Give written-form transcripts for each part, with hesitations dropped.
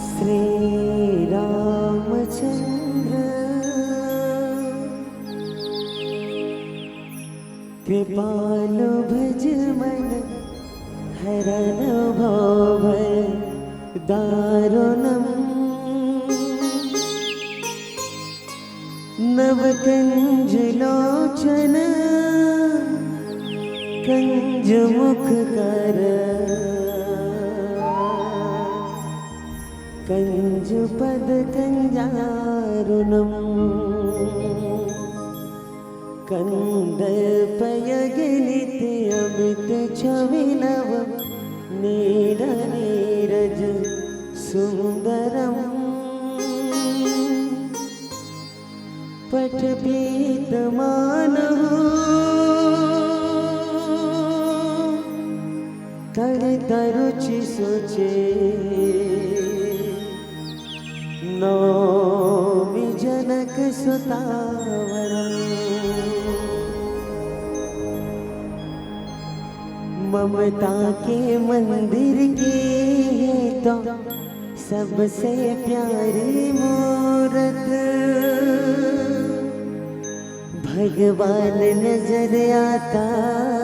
श्री रामचंद्र कृपालु भज मन हरन भव दारुणम नव कंज लोचन कंज मुख कर कंज पद कंजारुणम कंदर्पयगलित अमित छविनव नीर नीरज सुंदरम पठपीतमानः तरुचि सुचे नौमि जनक सुतावरम् ममता के मंदिर की है तो सबसे प्यारी मूरत भगवान नजर आता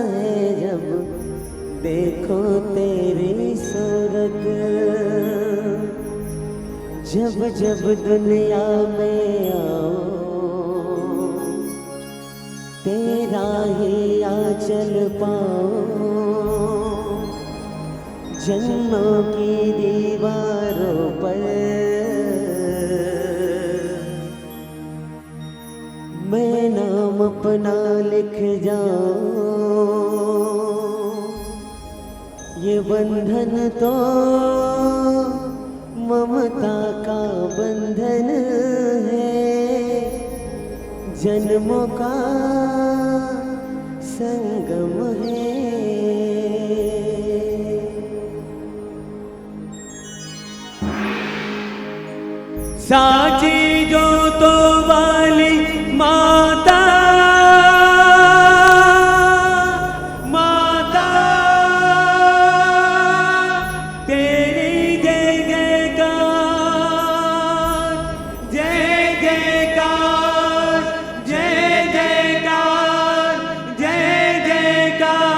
है जब देखो तेरी सूरत। जब जब दुनिया में आओ तेरा ही आंचल पाओ जन्मों की दीवारों पर मैं नाम अपना लिख जाऊं। ये बंधन तो ममता का बंधन है, जन्मों का संगम है। साची जो तो वाली माता माता तेरी जय जयकार जय जयकार जय जयकार जय जयकार।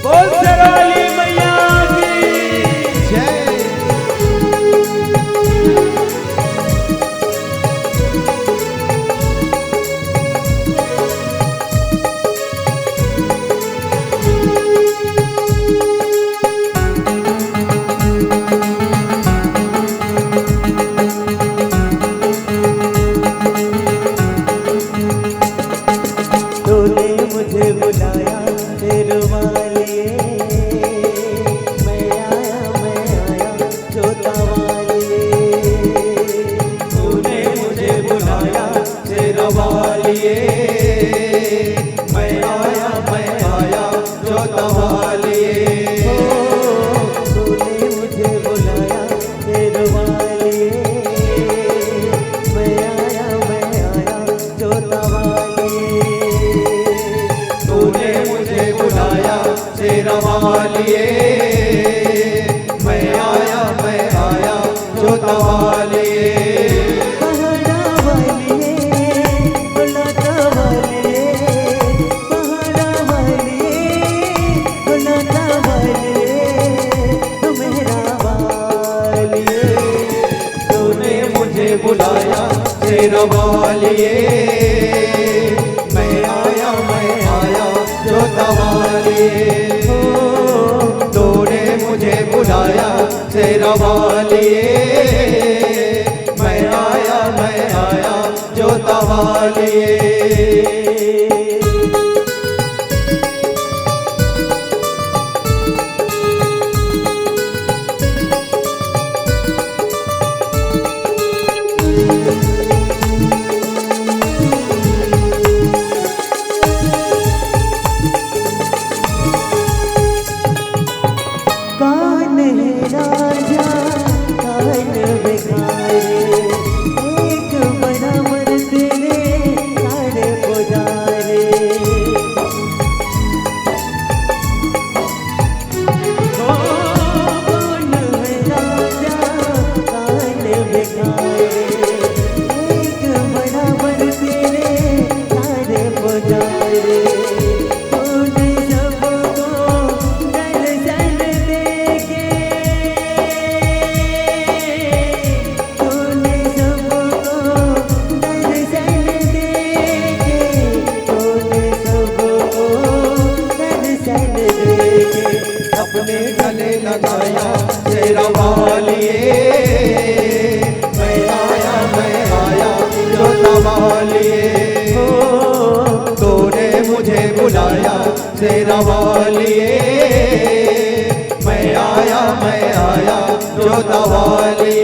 बोल सरवाली मैया की जय। तूने मुझे बुलाया शेरवालिए, मैं आया जोता वालिए। तूने मुझे बुलाया शेरवालिए, मैं आया जोता वालिए। तूने मुझे बुलाया शेरवालिए, मैं आया जोता वालिए। तूने मुझे बुलाया शेरवालिए, मैं आया जोता वालिए। पहाड़ा वालिए बुलाता वालिए, पहाड़ा वालिए बुलाता वालिए, मेरा वालिए। तूने मुझे बुलाया शेरवालिए, मैं आया जोता वालिए। तूने मुझे बुलाया शेरवालिए, मैं आया जोता वालिए। कौन है राजा शेरा वालिए, मैं आया जोता वालिए।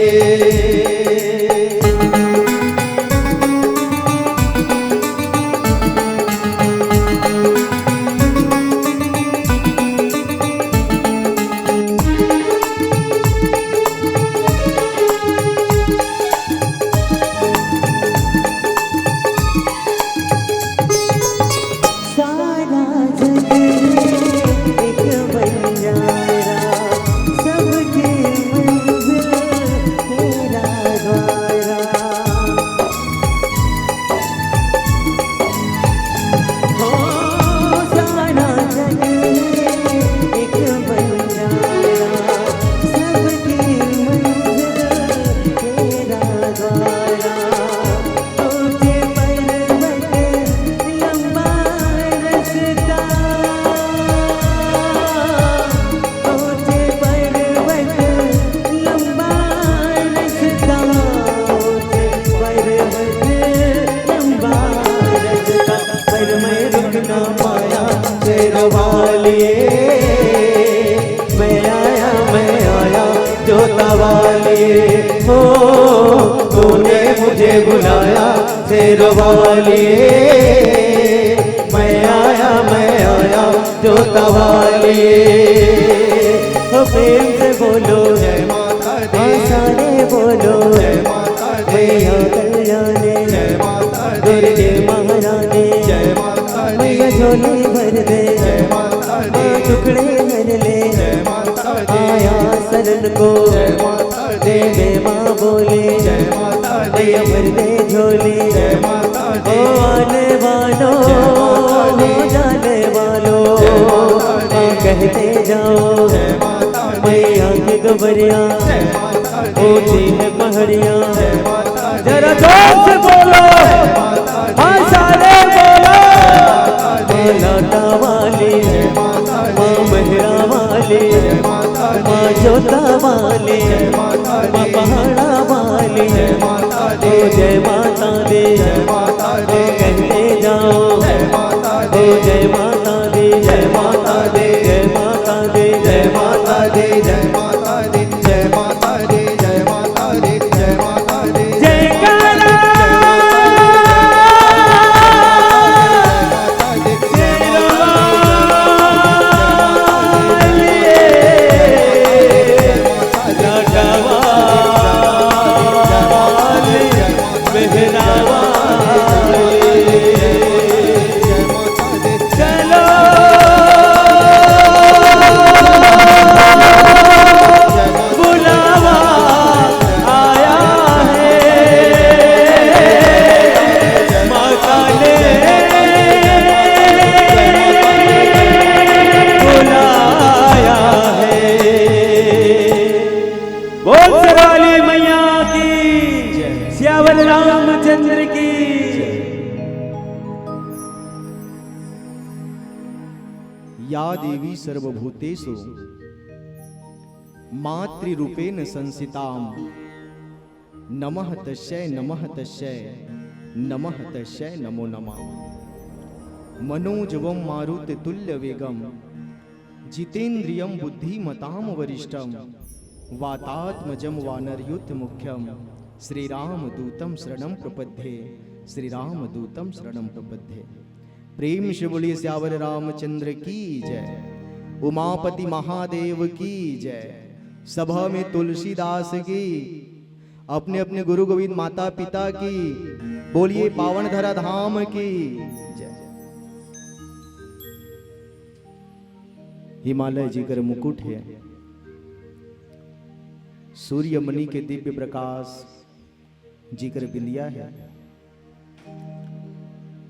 तूने मुझे बुलाया शेरा वालिए, मैं आया जोता वालिए। प्रेम से बोलो जय माता दी, सारे बोलो जय माता दी, मैया कल्याणी, जय माता दी, दुर्गे महारानी, जय माता दी, मैया झोली भर दे, जय माता दी, टुकड़े भर ले, जय माता दी, आया शरण को, जय माता दी, देवे माँ बोले, जय माता दी, मैया भर दे झोली, जय माता दी, ओ आने वालों हो जाने वालों, कहते जाओ मैया की गबरिया होती है पहाड़िया। जरा जोर से बोलो हाँ सारे बोलो, माँ लाटा वाली, माँ मेहरा वाली, माँ जोता वाली, माँ पहाड़ा वाली, ओ जय माता दी, कहते जाओ ओ जय माता दी, जय माता दी, जय माता दी, जय माता दी, जय माता दी, जय माता दी, जय माता दी, जय माता दी, जय काला रामचंद्र की। या देवी सर्वभूतेषु मातृरूपेण संसितां, नमः तस्यै नमः तस्यै नमः तस्यै नमो नमः। मनोजवं मारुततुल्यवेगं जितेन्द्रियं बुद्धिमतां वरिष्ठं, वातात्मजं वानरयूथमुख्यं, श्रीरामदूतं शरणं प्रपद्ये, श्रीरामदूतं शरणं प्रपद्ये। प्रेम से बोलिए श्यावर रामचंद्र की जय, उमापति महादेव की जय, सभा में तुलसीदास की, अपने अपने गुरु गोविंद माता पिता की, बोलिए पावन धरा धाम की जय। हिमालय जी कर मुकुट है, सूर्यमणि के दिव्य प्रकाश जीकर बिंदिया है,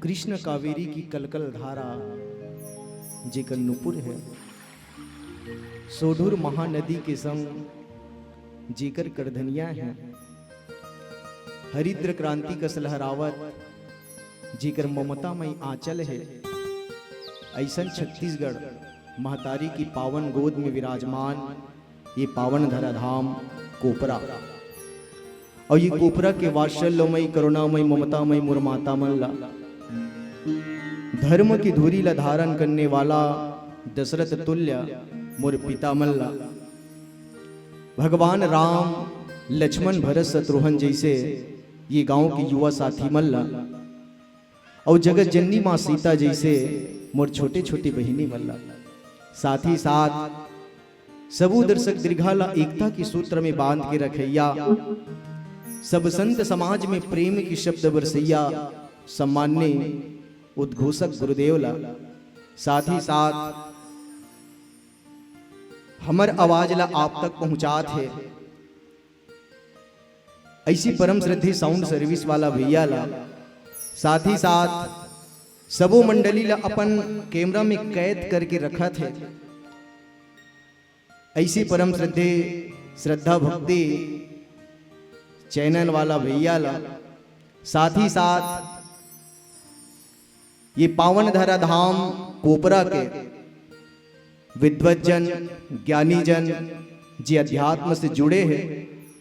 कृष्ण कावेरी की कलकल धारा जीकर नुपुर है, सोढुर महानदी के संग जीकर करधनिया है, हरिद्र क्रांति का लहरावत जीकर ममतामय आंचल है। ऐसन छत्तीसगढ़ महतारी की पावन गोद में विराजमान ये पावन धरा धाम कोपरा, और ये कोपरा के वात्सल्यमय करुणामय ममतामय मुरमाता मन ला धर्म की धुरी ला धारण करने वाला दशरथ तुल्य मोर पिता मल्ला। भगवान राम लक्ष्मण भरत शत्रुघ्न जैसे ये गांव की युवा साथी मल्ला, और जगत जननी माँ सीता जैसे मोर छोटे छोटे बहिनी मल्ला। साथ ही साथ सबू दर्शक दीर्घाला एकता की सूत्र में बांध के रखैया, सब संत समाज में प्रेम की शब्द बरसैया, सम्मान्य उद्घोषक गुरुदेवला। साथ ही साथ हमर आवाज ला आप तक पहुंचा थे ऐसी परम श्रद्धे साउंड सर्विस वाला भैया ला। साथ ही साथ सबो मंडली ला अपन कैमरा में कैद करके रखा थे ऐसी परम श्रद्धे श्रद्धा भक्ति चैनल वाला भैया ला। साथ ही साथ ये पावन धरा धाम कोपरा के विद्वज्जन ज्ञानी जन जे अध्यात्म से जुड़े हैं,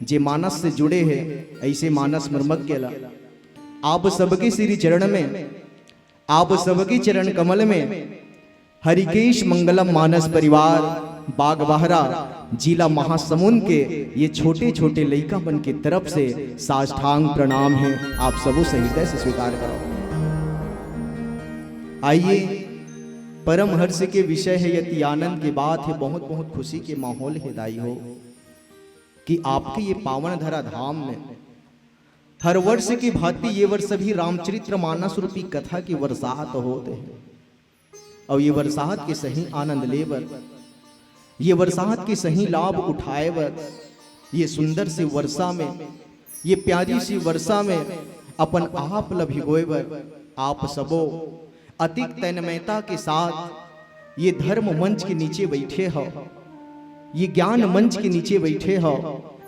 जे मानस से जुड़े हैं, ऐसे मानस मर्मज्ञ ला आप सबके श्री चरण में, आप सबके चरण कमल में हरिकेश मंगलम मानस परिवार बागबाहरा जिला महासमुंद के ये छोटे छोटे लइकापन की तरफ से साष्टांग प्रणाम है। आप सबों से हृदय से स्वीकार करो। आइए, परम हर्ष के विषय है, यति आनंद की बात है, बहुत बहुत खुशी के माहौल है दाई हो कि आपके ये पावन धरा धाम में हर वर्ष की भांति ये वर्ष भी रामचरित्र मानस रूपी कथा की बरसात होते हैं। और ये बरसात के सही आनंद लेवर, ये बरसात के सही लाभ उठाए बर, ये सुंदर सी वर्षा में, ये प्यारी सी वर्षा में अपन आप ल भिगोए बर आप सबो अतिक तन्मयता के साथ ये धर्म मंच के नीचे बैठे हो, ये ज्ञान मंच के नीचे बैठे हो।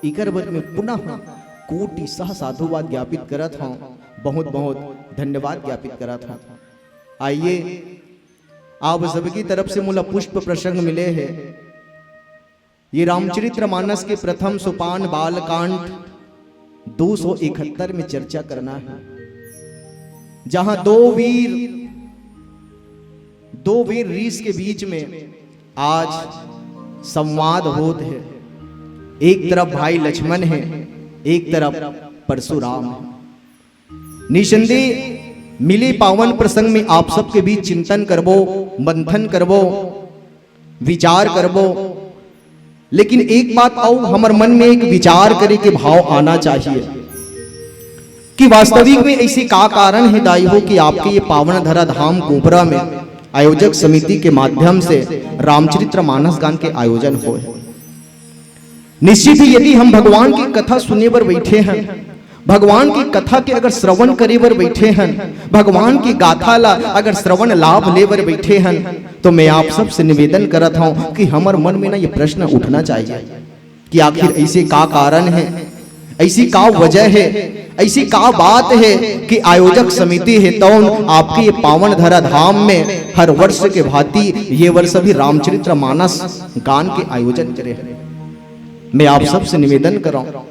इकर बर में पुनः कोटि सह साधुवाद ज्ञापित करत हूँ, बहुत बहुत धन्यवाद ज्ञापित करत हूँ। आइए, आप सबकी तरफ से मुला पुष्प प्रसंग मिले हैं। ये रामचरित्र मानस के प्रथम सोपान बालकांड 271 में चर्चा करना है, जहां दो वीर रीस के बीच में आज संवाद होते हैं। एक तरफ भाई लक्ष्मण है, एक तरफ परशुराम है। निसंदेह मिले पावन प्रसंग में आप सबके बीच चिंतन करबो, मंथन करबो, विचार करबो। लेकिन एक बात आओ, हमारे मन में एक विचार करे के भाव आना चाहिए कि वास्तविक में ऐसी का कारण है दाई हो कि आपके ये पावन धरा धाम कोपरा में आयोजक समिति के माध्यम से रामचरित्र मानस गान के आयोजन हो। निश्चित ही यदि हम भगवान की कथा सुनने पर बैठे हैं, भगवान की कथा के अगर श्रवण करे बर बैठे हैं, भगवान की गाथा ला अगर श्रवण लाभ ले बर बैठे हैं, तो मैं आप सब से निवेदन करत हूं कि हमारे मन में ना ये प्रश्न उठना चाहिए कि आखिर ऐसे का कारण है, ऐसी का वजह है, ऐसी का बात है कि आयोजक समिति है तो आपके ये पावन धरा धाम में हर वर्ष के भांति ये वर्ष भी रामचरित्र मानस गान के आयोजन करे। मैं आप सब से निवेदन कर रहा हूं,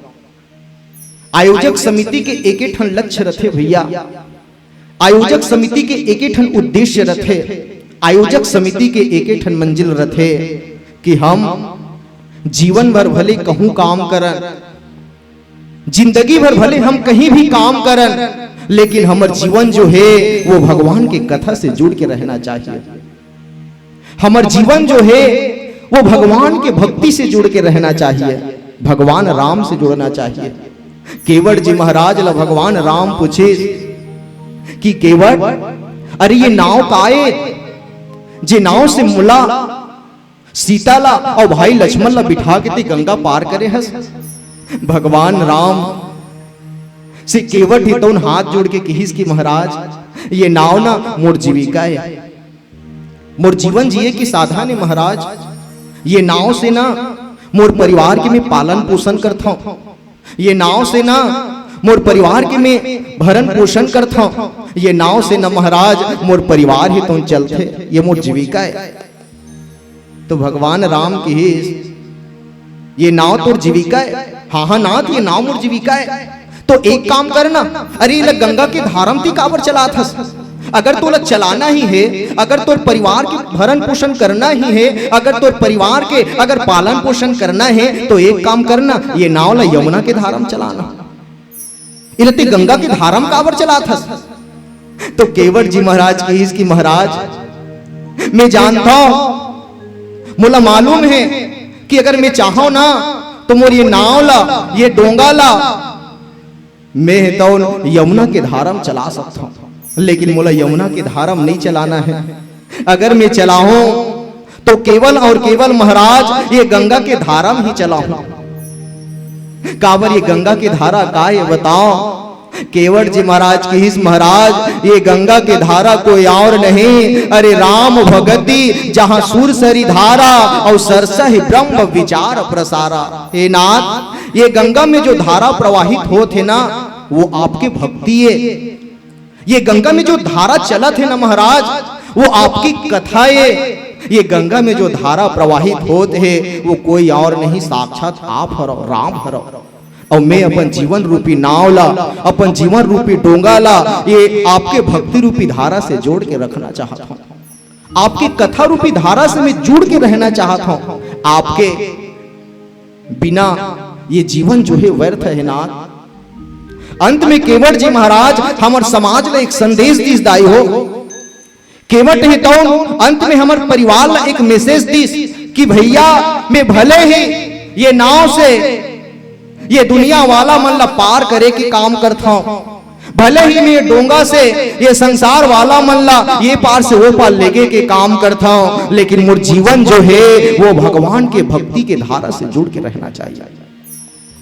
आयोजक समिति के एक ठन लक्ष्य रखे भैया, आयोजक समिति के एक ठन उद्देश्य रखे, आयोजक समिति के एक ठन मंजिल रखे कि हम जीवन भर भले कहूं काम करन, जिंदगी भर भले हम कहीं भी काम करन, लेकिन हमार जीवन जो है वो भगवान की कथा से जुड़ के रहना चाहिए। हमार जीवन जो है वो भगवान के भक्ति से जुड़ के रहना चाहिए, भगवान राम से जुड़ना चाहिए। केवट जी महाराज ला भगवान राम पूछे कि केवट, अरे ये नाव काए जे नाव से मुला सीता ला और भाई लक्ष्मण ला बिठा के ते गंगा पार करे हस। भगवान राम से केवट ही तो हाथ जोड़ के कहिस कि महाराज ये नाव ना मोर जीविका है, मोर जीवन जिए की साधन है महाराज। ये नाव से ना मोर परिवार के मैं पालन पोषण करता हूं, ये नाव से ना मोर परिवार के मैं भरण पोषण करता हूं, ये नाव से ना महाराज मोर परिवार ही तो चलते, ये मोर जीविका है। तो भगवान राम की ये नाव तो जीविका है, हाँ हाँ नाथ ये नाव मोर जीविका है। तो एक काम करना, अरे गंगा के धारम ती काबर चला था, अगर तोला चलाना ही है, अगर तोर परिवार के भरण पोषण करना ही है, अगर तोर परिवार के अगर पालन पोषण करना है, तो एक काम करना, ये नाव ला यमुना के धारा में चलाना। इलते गंगा के धारा में काबर चला था? तो केवट जी महाराज की इसकी महाराज मैं जानता हूं, मुला मालूम है कि अगर मैं चाहूं ना तो मोर ये नाव ला, ये डोंगा ला मैं तो यमुना के धारा में चला सकता हूं, लेकिन मोला यमुना के धारा में नहीं चलाना है। अगर मैं चलाऊं तो केवल और केवल महाराज ये गंगा के धारा में ही चलाऊं। काबर ये गंगा की धारा का है बताओ? केवट जी महाराज की हिस महाराज, ये गंगा की धारा कोई और नहीं, अरे राम भगति जहां सुर सरी धारा और सरसा ही ब्रह्म विचार प्रसारा। हे नाथ, ये गंगा में जो धारा प्रवाहित होते ना वो आपके भक्ति है। ये गंगा में जो धारा चलत है ना महाराज वो आपकी कथा है। ये गंगा में जो धारा प्रवाहित होते है वो कोई और नहीं, साक्षात आप हरो, राम हरो। और मैं अपन जीवन रूपी नाव ला, अपन जीवन रूपी डोंगा ला ये आपके भक्ति रूपी धारा से जोड़ के रखना चाहता हूं। आपकी कथा रूपी धारा से मैं जुड़ के रहना चाहता हूं। आपके बिना ये जीवन जो है व्यर्थ है नाथ। अंत में केवट जी महाराज हमार समाज ला एक संदेश दीस दाई हो। केवट है तो अंत में हमारे परिवार ला एक मैसेज दीस कि भैया मैं भले ही ये नाव से ये दुनिया वाला मन ला पार करे के काम करता हूं, भले ही मैं डोंगा से ये संसार वाला मन ला ये पार से वो पार लेके के काम करता हूं, लेकिन मोर जीवन जो है वो भगवान के भक्ति के धारा से जुड़ के रहना चाहिए,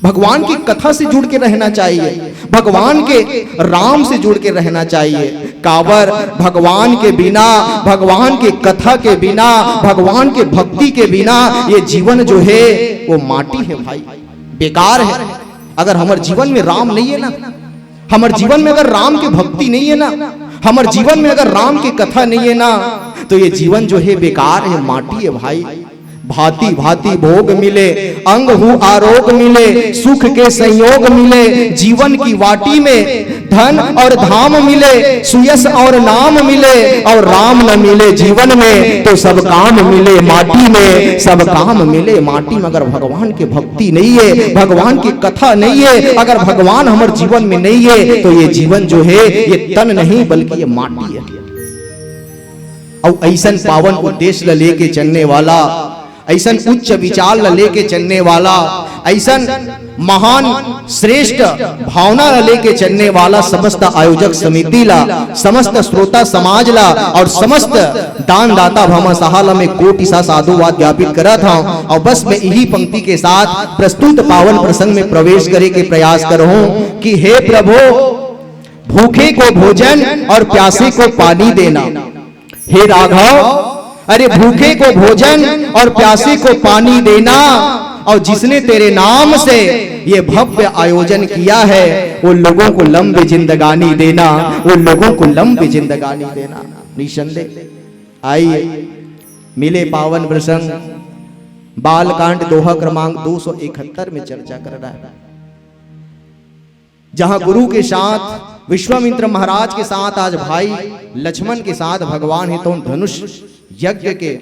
भगवान की कथा से जुड़ के रहना चाहिए, भगवान के राम से जुड़ के रहना चाहिए। काबर भगवान के बिना, भगवान के कथा के बिना, भगवान के भक्ति के बिना ये जीवन जो है वो माटी है भाई, बेकार है। अगर हमारे जीवन में राम नहीं है ना, हमारे जीवन में अगर राम की भक्ति नहीं है ना, हमारे जीवन में अगर राम की कथा नहीं है ना, तो ये जीवन जो है बेकार है, माटी है भाई। भांति भांति भोग मिले, अंग हु आरोग मिले, सुख के संयोग मिले, जीवन की वाटी में धन और धाम मिले, सुयस और नाम मिले, और राम न मिले जीवन में तो सब काम मिले माटी में, सब काम मिले माटी में। अगर भगवान की भक्ति नहीं है, भगवान की कथा नहीं है, अगर भगवान हमारे जीवन में नहीं है तो ये जीवन जो है ये तन नहीं बल्कि ये माटी है। और ऐसा पावन उद्देश्य ला लेके चलने वाला, ऐसा उच्च विचार ला लेके चलने वाला, ऐसा महान श्रेष्ठ भावना ला लेके चलने वाला समस्त आयोजक समिति ला, समस्त श्रोता समाज ला और समस्त दान दाता भमा सहाला में कोटि सा साधुवाद ज्ञापित करा था। और बस मैं यही पंक्ति के साथ प्रस्तुत पावन प्रसंग में प्रवेश करे के प्रयास करूं कि हे प्रभु, भूखे को भोजन और प्यासे को पानी देना। हे राघव, अरे भूखे को भोजन और प्यासे को पानी देना, और जिसने तेरे नाम से ये भव्य आयोजन किया है वो लोगों को लंबी जिंदगानी देना, वो लोगों को लंबी जिंदगानी देना। निसंदेह आइए मिले पावन प्रसंग बालकांड दोहा क्रमांक 271 में चर्चा कर रहा है, जहां गुरु के साथ विश्वामित्र महाराज के साथ आज भाई लक्ष्मण के साथ भगवान हितों धनुष यज्ञ के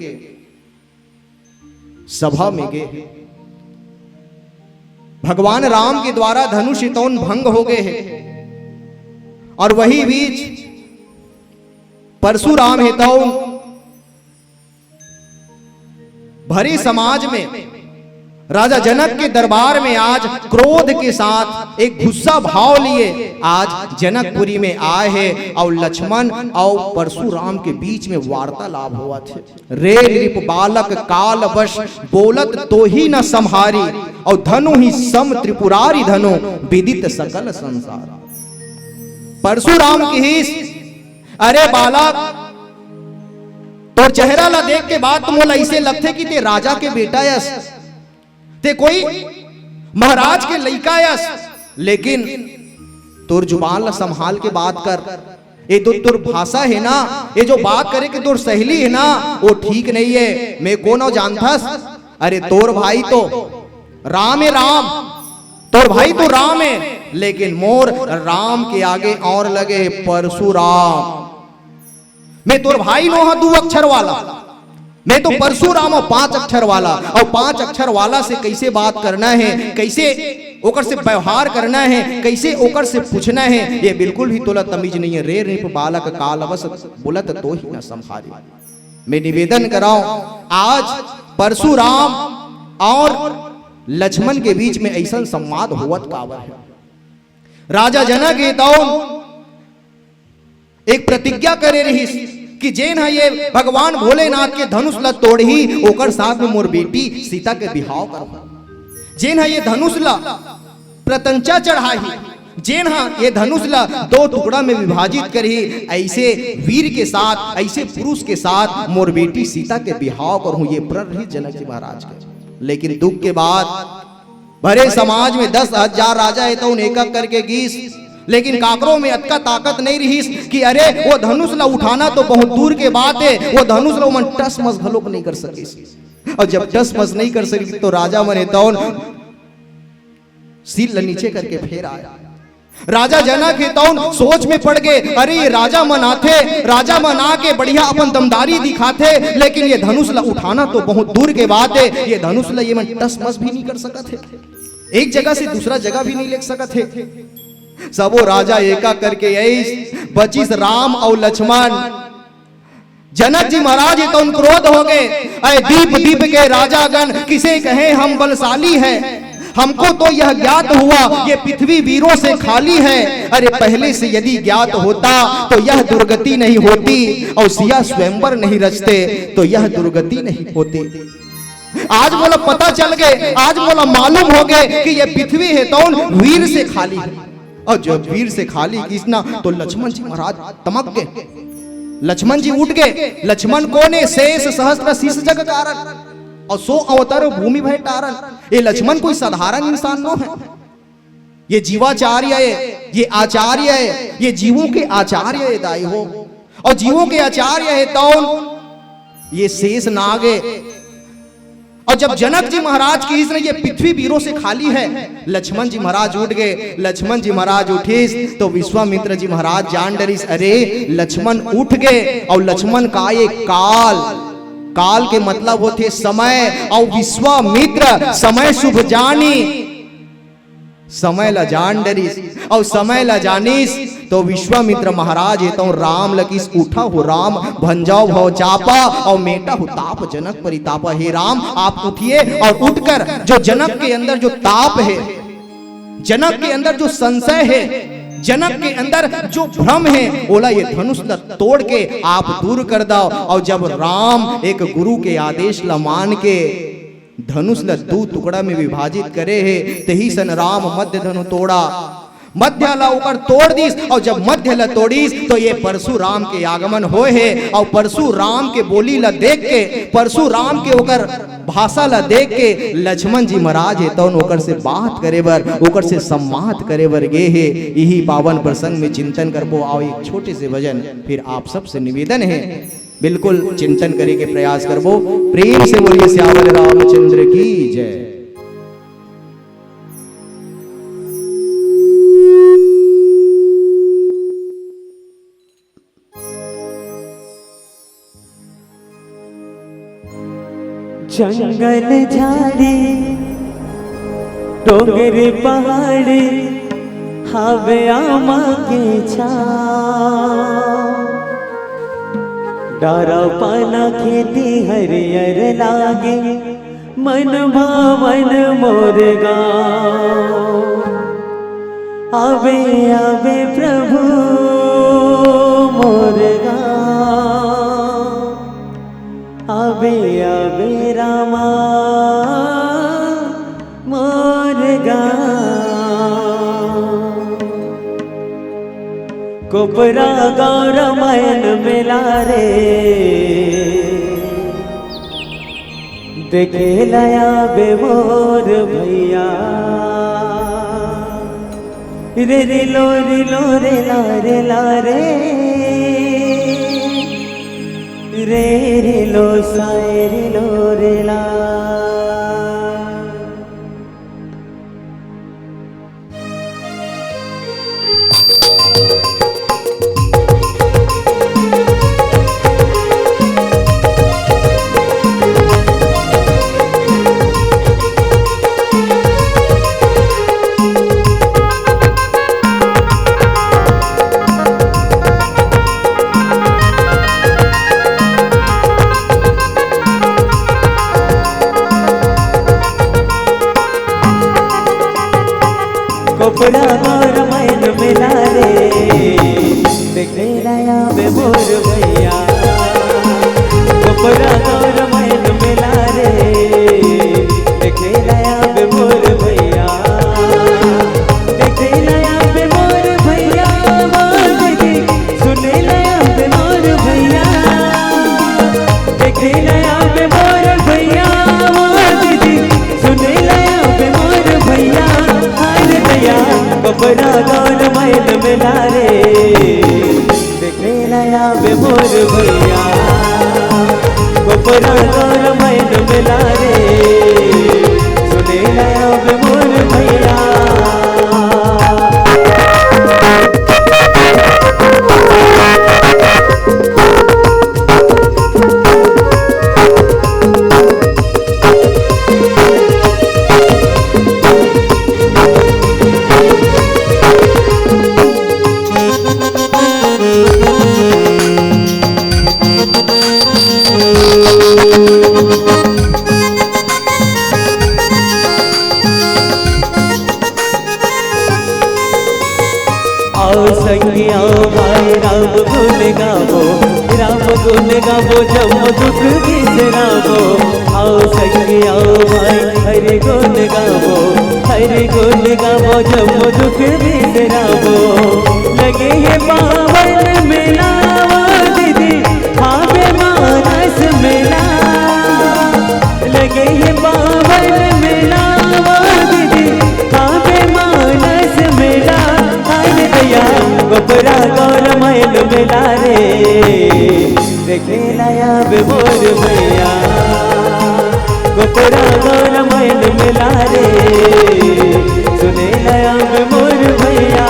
सभा में गए। भगवान राम के द्वारा धनुष हितौन भंग हो गए हैं, और वही बीच परशुराम हितौन भरे समाज में राजा जनक के दरबार में आज क्रोध के साथ एक गुस्सा भाव लिए आज जनकपुरी में आए हैं, और लक्ष्मण और परशुराम के बीच में वार्तालाप हुआ थे। रे नृप बालक काल वश बोलत तो ही न संहारी, और धनु ही सम त्रिपुरारी धनु विदित सकल संसार। परशुराम की हिस, अरे बालक तो चेहरा ला देख के बाद तुम ऐसे लगते कि ते राजा के बेटा यस, ते कोई महाराज के लइका यस, लेकिन तुर जुबान ला संभाल के बात कर। ये तो तुर भाषा है ना, ये जो बात करे कि तुर सहेली है ना वो ठीक नहीं है। मैं कौन हो जानथस? अरे तोर भाई तो राम है, राम तोर भाई तो राम है, लेकिन मोर राम के आगे और लगे परशुराम। मैं तोर भाई नो हा 2 अक्षर वाला, मैं तो परशुराम और 5 अक्षर वाला, और 5 अक्षर वाला से कैसे बात करना है, कैसे ओकर से व्यवहार करना है, कैसे ओकर से पूछना है, ये बिल्कुल भी तोला तमीज नहीं है। रे रिप बालक काल अवस बोलत तो ही न संहारी। मैं निवेदन कराऊं, आज परशुराम और लक्ष्मण के बीच में ऐसा संवाद होवत कावर है। राजा जनक एक प्रतिज्ञा करे रही कि जेन है ये भगवान भोलेनाथ के धनुष ला तोड़ही, ओकर साथ में मोर बेटी सीता के बिहाव करबो। जेन है ये धनुष ला प्रतंचा चढ़ाही, जेन हा ये धनुष ला 2 टुकड़ा में विभाजित करही, ऐसे वीर के साथ, ऐसे पुरुष के साथ मोर बेटी सीता के बिहाव करहूं। ये प्रण रही जनक जी महाराज के। लेकिन दुख के बाद भरे समाज में 10,000 राजा है तो एक एक करके गीस, लेकिन काकरों में अतका ताकत नहीं रही कि अरे वो धनुष ला उठाना तो बहुत दूर के बात है, वो धनुष ला मन टस मस घलोक नहीं कर सके। और जब टस मस नहीं कर सके तो राजा मन हेतौन सिर नीचे करके फेर आया। राजा जनक हेतौन सोच में पड़ गए, अरे ये राजा मन आथे, राजा मन आके बढ़िया अपन दमदारी दिखाथे, लेकिन ये धनुष ला उठाना तो बहुत दूर के बात है। ये धनुष ला ये मन टस मस भी नहीं कर सकत है, एक जगह से दूसरा जगह भी नहीं ले सकत है। सबो राजा एका करके यही बचिस राम और लक्ष्मण। जनक जी महाराज तो उन क्रोध हो गए, अरे दीप दीप के राजागण किसे कहे हम बलशाली है, हमको तो यह ज्ञात हुआ ये पृथ्वी वीरों से खाली है। अरे पहले से यदि ज्ञात होता तो यह दुर्गति नहीं होती, और सिया स्वयंवर नहीं रचते तो यह दुर्गति नहीं होती। आज बोला पता चल गए, आज बोला मालूम हो गए कि यह पृथ्वी है तो वीर से खाली है। और जब वीर से खाली किसना तो लक्ष्मण जी महाराज तमक गए, लक्ष्मण जी उठ गए। लक्ष्मण को ने शेष सहस्त्र शीश जग कारण और 100 अवतार भूमि भय तारण। ये लक्ष्मण कोई साधारण इंसान नो है, ये जीवाचार्य है, ये आचार्य है, ये जीवों के आचार्य है दाई हो। और जीवों के आचार्य है तो ये शेष नाग है। और जब जनक जी महाराज की इसने ये पृथ्वी वीरों से खाली है, लक्ष्मण जी महाराज उठ गए। लक्ष्मण जी महाराज उठिस तो विश्वामित्र जी महाराज जान डरिस, अरे लक्ष्मण उठ गए। और लक्ष्मण का ये काल, काल के मतलब होते समय, और विश्वामित्र समय शुभ जानी, समय ला जान डरिस। और समय ला जानिस तो विश्वामित्र महाराज है तो राम लकीस उठा हो राम भंजाओ भव चापा, और मेटा हो ताप जनक परितापा। हे राम आप उठिए और उठकर जो जनक के अंदर जो ताप है, जनक के अंदर जो संशय है, जनक के अंदर जो भ्रम है, बोला ये धनुष तोड़ के आप दूर कर दो। और जब राम एक गुरु के आदेश ला मान के धनुष ला 2 टुकड़ा में विभाजित करे है, तही सन राम मध्य धनु तोड़ा, मध्य ला उकर तोड़ दीस। और जब मध्य ला तोड़ीस तो ये परशुराम के आगमन होए है। और परशुराम के बोली ला देख के, परशुराम के ओकर भाषा ला देख के लक्ष्मण जी महाराज है तो ओकर से बात करे बर, ओकर से संवाद करे बर गे है। यही पावन प्रसंग में चिंतन करबो। आओ एक छोटे से भजन फिर आप सबसे निवेदन है बिल्कुल चिंतन करे के प्रयास करबो। प्रेम से बोलिए श्यामल रामचंद्र की जय। जंगल झाड़ी डोंगर पहाड़ी हवे आमा के छाँव, डारा पाना खेती हरियर लागे मन भावन मोर गाँव। आवे आवे प्रभु मोर गाँव, आवे आवे रामा मोर गाँव। कोपरा गाँव रामायण मेला रे देखे लाया बे मोर भैया। रे रे लो रे ला रे ला रे, रे रे लो साए रे लो रे ला। कोपरा गौर मैन मिला रे देखे नया में मोर भैया कोपरा गौर मैन मिला रे देखे नया में मोर भैया देखे नया में मोर भैया दीदी सुने नया में मोर भैया देखे नया में मोर भैया दीदी सुने नया में मोर भैया हाय भैया कोपरा गौर मैन मिला रे देखे नया में मोर भैया कोपरा गौर मैन मिला रे सुने नया में मोर भैया आओ संगी आओ भाई राम गुण गावो जब दुख बिसरावो आओ संगी आओ भाई हरि गुण गावो जब दुख बिसरावो लगे ये पावन मिलावा दीदी हावे मानस मिला लगे ये पावन मिलावा दीदी हावे मानस मिला कोपरा गौर मैन मिला रे देखे नया में मोर भैया कोपरा गौर मैन मिला रे सुने नया में मोर भैया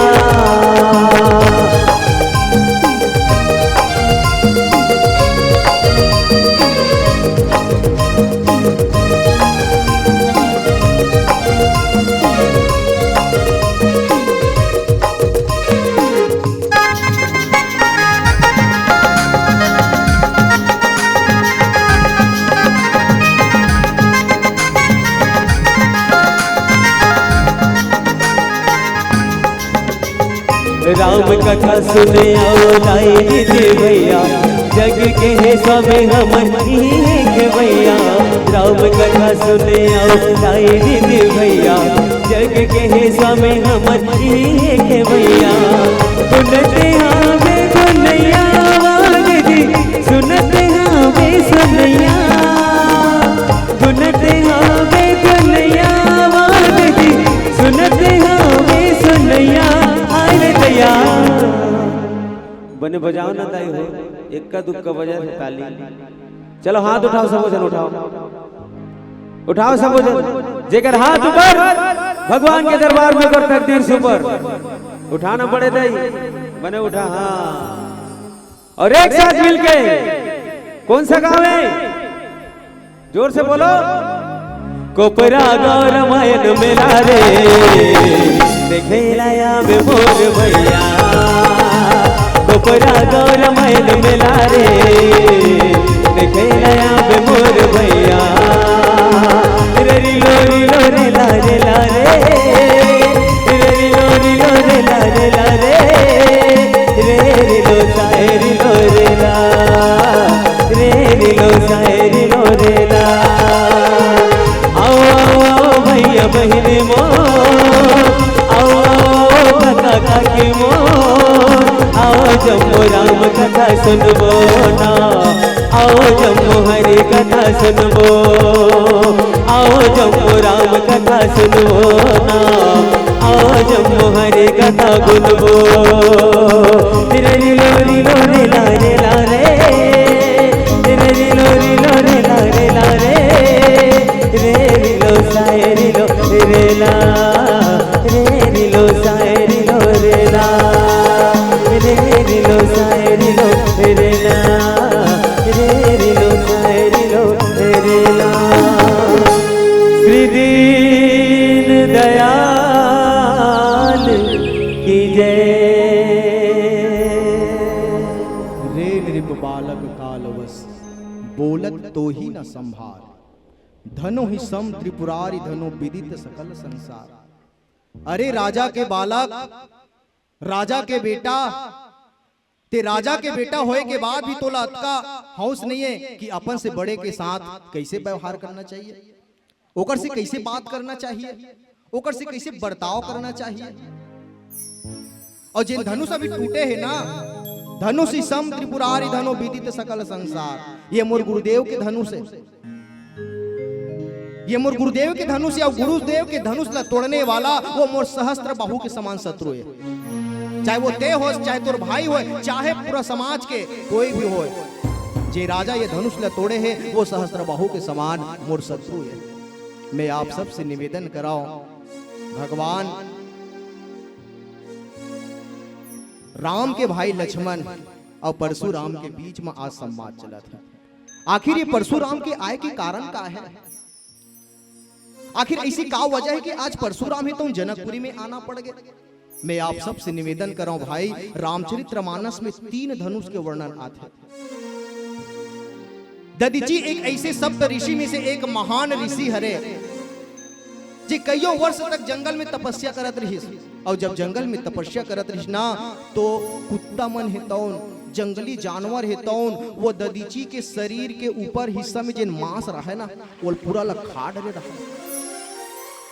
राम कथा सुने आओ लाई दीदी भैया जग के है स्वामी हमर के भैया राम कथा सुने आओ लाई दीदी भैया जग के है स्वामी हमर के भैया सुनते हावे सुनैया दीदी सुनते हावे सुनैया सुनते हावे सुनैया दीदी सुनते हावे सुनैया बने बजाओ ना ताई हो इक्का दुक्का बजा ताली चलो हाथ उठाओ सब जन उठाओ सब जन जेकर हाथ ऊपर भगवान के दरबार में कर तकदीर सुपर उठाना पड़े ताई बने उठा हाँ और एक साथ मिलके कौन सा गाँव है जोर से बोलो कोपरा गौर मैन मिला रे देखे नया में मोर भैया कोपरा गौर मैन मिला रे देखे नया में मोर भैया रे लोरी लोरे लारे लारे रे लोरी लोरे लारे लारे रे लो सायरी लोरे ला रे लो सायरी लोरे ला आओ आओ भैया बहने मो कथा की मोर आओ जम्मू राम कथा सुनबो ना आओ जम्मू हरि कथा सुनबो आओ जम्मू राम कथा सुनबो ना आओ जम्मू हरि कथा गुनबो रे लोरी लोरे लारे लारे रे लोरी लोरे लारे लारे रे लो सायरी लो रे ला रे लो सायरी लो रे ला रे लो सायरी लो रे ला रे लो सायरी लो रे ला श्री दीन दयाल की जय रे नृप बालक कालवश बोलत तो ही न संभार धनो ही सम त्रिपुरारी धनो विदित सकल संसार अरे राजा के बालक, राजा के बेटा, ते राजा के बेटा होए के बाद भी तोला अतका हौस नहीं है कि अपन से बड़े के साथ कैसे व्यवहार करना चाहिए, ओकर से कैसे बात करना चाहिए, ओकर से कैसे बर्ताव करना चाहिए। और जिन धनुष अभी टूटे हैं ना, धनुष ही सम त्रिपुरारी धनो विदित सकल संसार, ये मोर गुरुदेव के धनुष है, ये मोर गुरुदेव के धनुष या गुरुदेव के धनुष ला तोड़ने वाला वो मोर सहस्त्र बाहु के समान शत्रु है। चाहे वो ते हो, चाहे तोर भाई हो, चाहे पूरा समाज के कोई भी हो, जे राजा ये धनुष ला तोड़े है वो सहस्त्र बाहु के समान मोर शत्रु है। मैं आप सबसे निवेदन कराऊं, भगवान राम के भाई लक्ष्मण और परशुराम के बीच में आज संवाद चला था। आखिर ये परशुराम के आय के कारण का है, आखिर ऐसी क्या वजह है कि आज परशुराम ही तो जनकपुरी में आना पड़ गया। मैं आप सबसे निवेदन कर रहा हूं भाई, रामचरितमानस में 3 धनुष के वर्णन आते। दधीची एक ऐसे सप्त ऋषि में से एक महान ऋषि हरे, जी कईयों वर्ष तक जंगल में तपस्या करत रही। और जब जंगल में तपस्या करत रही ना, तो कुत्ता मन हेतौन, जंगली जानवर हेतौन, वो दधीची के शरीर के ऊपर हिस्सा में जिन मांस रहा है ना, वो पूरा लखा डरे रहा है,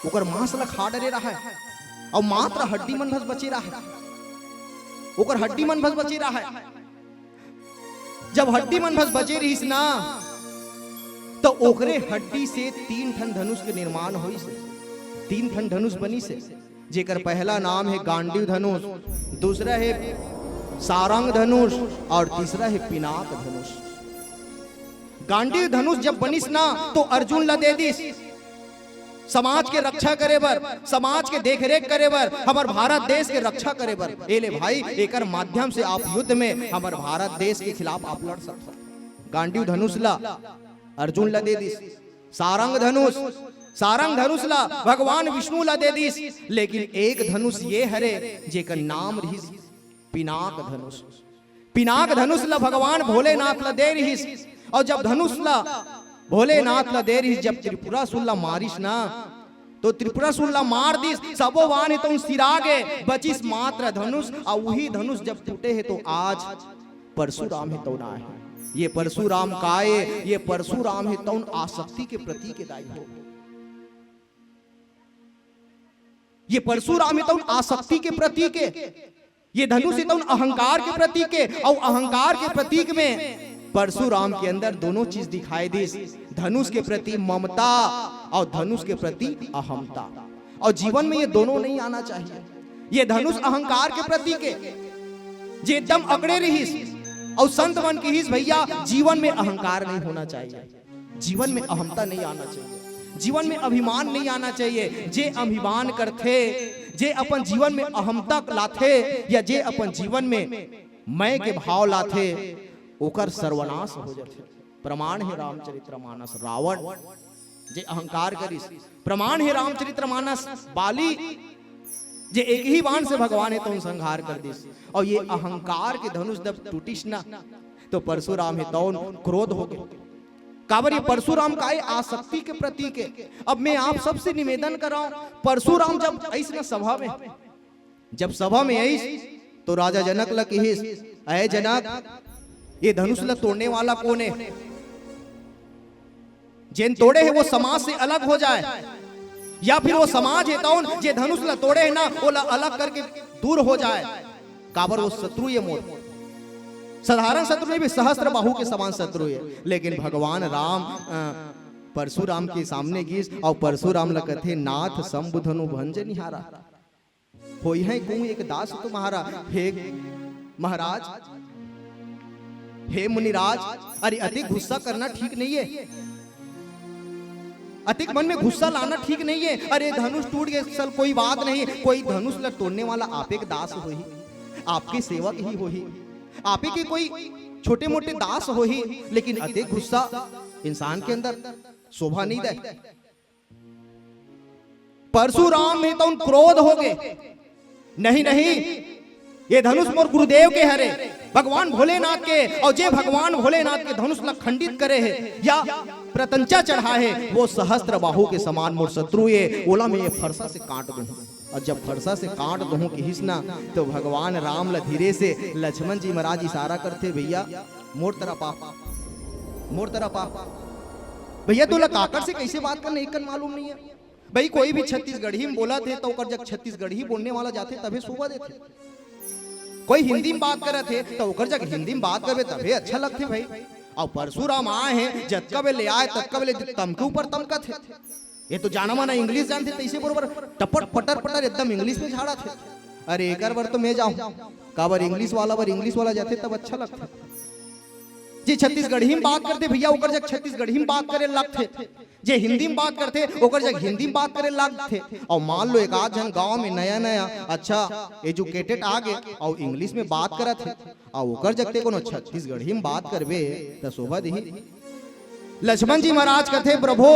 ओकर मांस लखा डरे रहा है, और मात्र हड्डी मन भस बची रहा है, ओकर हड्डी मन भस बची रहा है। जब हड्डी मन भस बचे रहीस ना, तो ओकरे हड्डी से 3 ठन धनुष के निर्माण हुई से, 3 ठन धनुष बनी से, जेकर पहला नाम है गांडीव धनुष, दूसरा है सारंग धनुष और तीसरा है पिनाक धनुष। गांडीव धनुष जब बनिस ना, तो अर्जुन ला दे दिस, समाज के रक्षा करे बर, समाज के देखरेख करे बर, हमार भारत देश के रक्षा करे बर। एले भाई, एकर माध्यम से आप युद्ध में हमार भारत देश के खिलाफ आप लड़ सकते। गांडीव धनुष ला अर्जुन ला दे दिस, सारंग धनुष ला भगवान विष्णु ला दे दिस, लेकिन एक धनुष ये हरे जेकर नाम रही पिनाक धनुष। पिनाक धनुष ला भगवान भोलेनाथ ला दे रही। और जब धनुष ला भोलेनाथ ला दे रही, जब त्रिपुरासुर ला मारिस ना, तो त्रिपुरासुर ला मार दिस, सबो वाने तो सिरागे बचिस मात्र धनुष। और वही धनुष जब टूटे है तो आज परशुराम है तो ना है। ये परशुराम काए, ये परशुराम है तो आसक्ति के प्रतीक है दाई हो, ये परशुराम है तो आसक्ति के प्रतीक है, ये धनुष है तो अहंकार के प्रतीक है। और अहंकार के प्रतीक में परशुराम के अंदर दोनों चीज दिखाई दी, धनुष के प्रति ममता और धनुष के प्रति अहमता। और जीवन में ये दोनों नहीं आना चाहिए। ये धनुष अहंकार के प्रतीक है, जे एकदम अकड़े रहीस, और संत मन की हिस भैया जीवन में अहंकार नहीं होना चाहिए, जीवन में अहमता नहीं आना चाहिए, जीवन में अभिमान नहीं आना चाहिए। जे अभिमान करथे, जे अपन जीवन में अहमता लाथे, या जे अपन जीवन में मैं के भाव लाथे, ओकर सर्वनाश हो जाते। प्रमाण है रामचरितमानस रावण जे अहंकार करिस, प्रमाण है रामचरितमानस बाली जे एक ही बाण से भगवान है तो संहार कर दिस। और ये अहंकार के धनुष जब टूटिस ना, तो परशुराम है तो क्रोध हो गए। काबर ये परशुराम का आसक्ति के प्रतीक है। अब मैं आप सबसे निवेदन कर रहा हूं, परशुराम जब ऐस ना सभा में, जब सभा में ऐस, तो राजा जनक ला कहिस, अय जनक, ये धनुष ला तोड़ने वाला कौन है? जिन तोड़े है वो समाज से अलग हो जाए, या फिर वो समाज है तो जे धनुष ला तोड़े है ना, वो ला अलग करके दूर हो जाए। काबर वो शत्रु ये मोर, साधारण शत्रु नहीं भी सहस्त्र बाहु के समान शत्रु है। लेकिन भगवान राम परशुराम के सामने गिस, और परशुराम ला कथे नाथ संबुधनु भंज निहारा, होई है को एक दास तुम्हारा। हे महाराज, हे मुनिराज, अरे अधिक गुस्सा करना ठीक नहीं है, अधिक मन में गुस्सा लाना ठीक नहीं है। अरे धनुष टूट गए सल कोई बात नहीं, कोई धनुष ला तोड़ने वाला आप एक दास हो ही, आपके सेवक ही हो ही, आप के कोई छोटे मोटे दास हो ही। लेकिन अधिक गुस्सा इंसान के अंदर शोभा नहीं दे। परशुराम में तो क्रोध हो गए, नहीं नहीं, ये धनुष मोर गुरुदेव के हरे, भगवान भोलेनाथ के, और जे भगवान भोलेनाथ के धनुष ला खंडित करे है या प्रतंचा चढ़ा है, वो सहस्त्र बाहु के समान मोर शत्रु है। ओला में ये फरसा से काट दूं, और जब फरसा से काट दो किहिस ना तो भगवान राम ल धीरे से लक्ष्मण जी महाराज इशारा करते, भैया मोर तरफ आ, मोर तरफ आ। भैया तोला काकर से कैसे बात करना एक मालूम नहीं है। भाई कोई भी छत्तीसगढ़ी में बोला थे तो ओकर जब छत्तीसगढ़ी बोलने वाला जाते तभी शोभा देते। कोई हिंदी में बात करे थे तो ओकर जब हिंदी में बात करे तभी अच्छा लगते भाई। और परशुराम आए हैं जतका वे ले आए ततका वे तम के ऊपर तमका थे। ये तो जाना माना इंग्लिश जानते थे, इसे बरोबर टपट पटर पटर एकदम इंग्लिश में झाड़ा थे। अरे एक बार तो मैं जाऊं का बार इंग्लिश वाला जाते तब अच्छा लगता। जी छत्तीसगढ़ी में बात करते भैया ओकर जग छत्तीसगढ़ी में बात करे लगते, जे हिंदी में बात करते ओकर जग हिंदी में बात करे लगते। और मान लो एक आध जन गांव में नया नया अच्छा एजुकेटेड आ गए और इंग्लिश में बात करत है और ओकर जगते कोनो छत्तीसगढ़ी में बात करबे तो शोभा दही। लक्ष्मण जी महाराज कहते प्रभु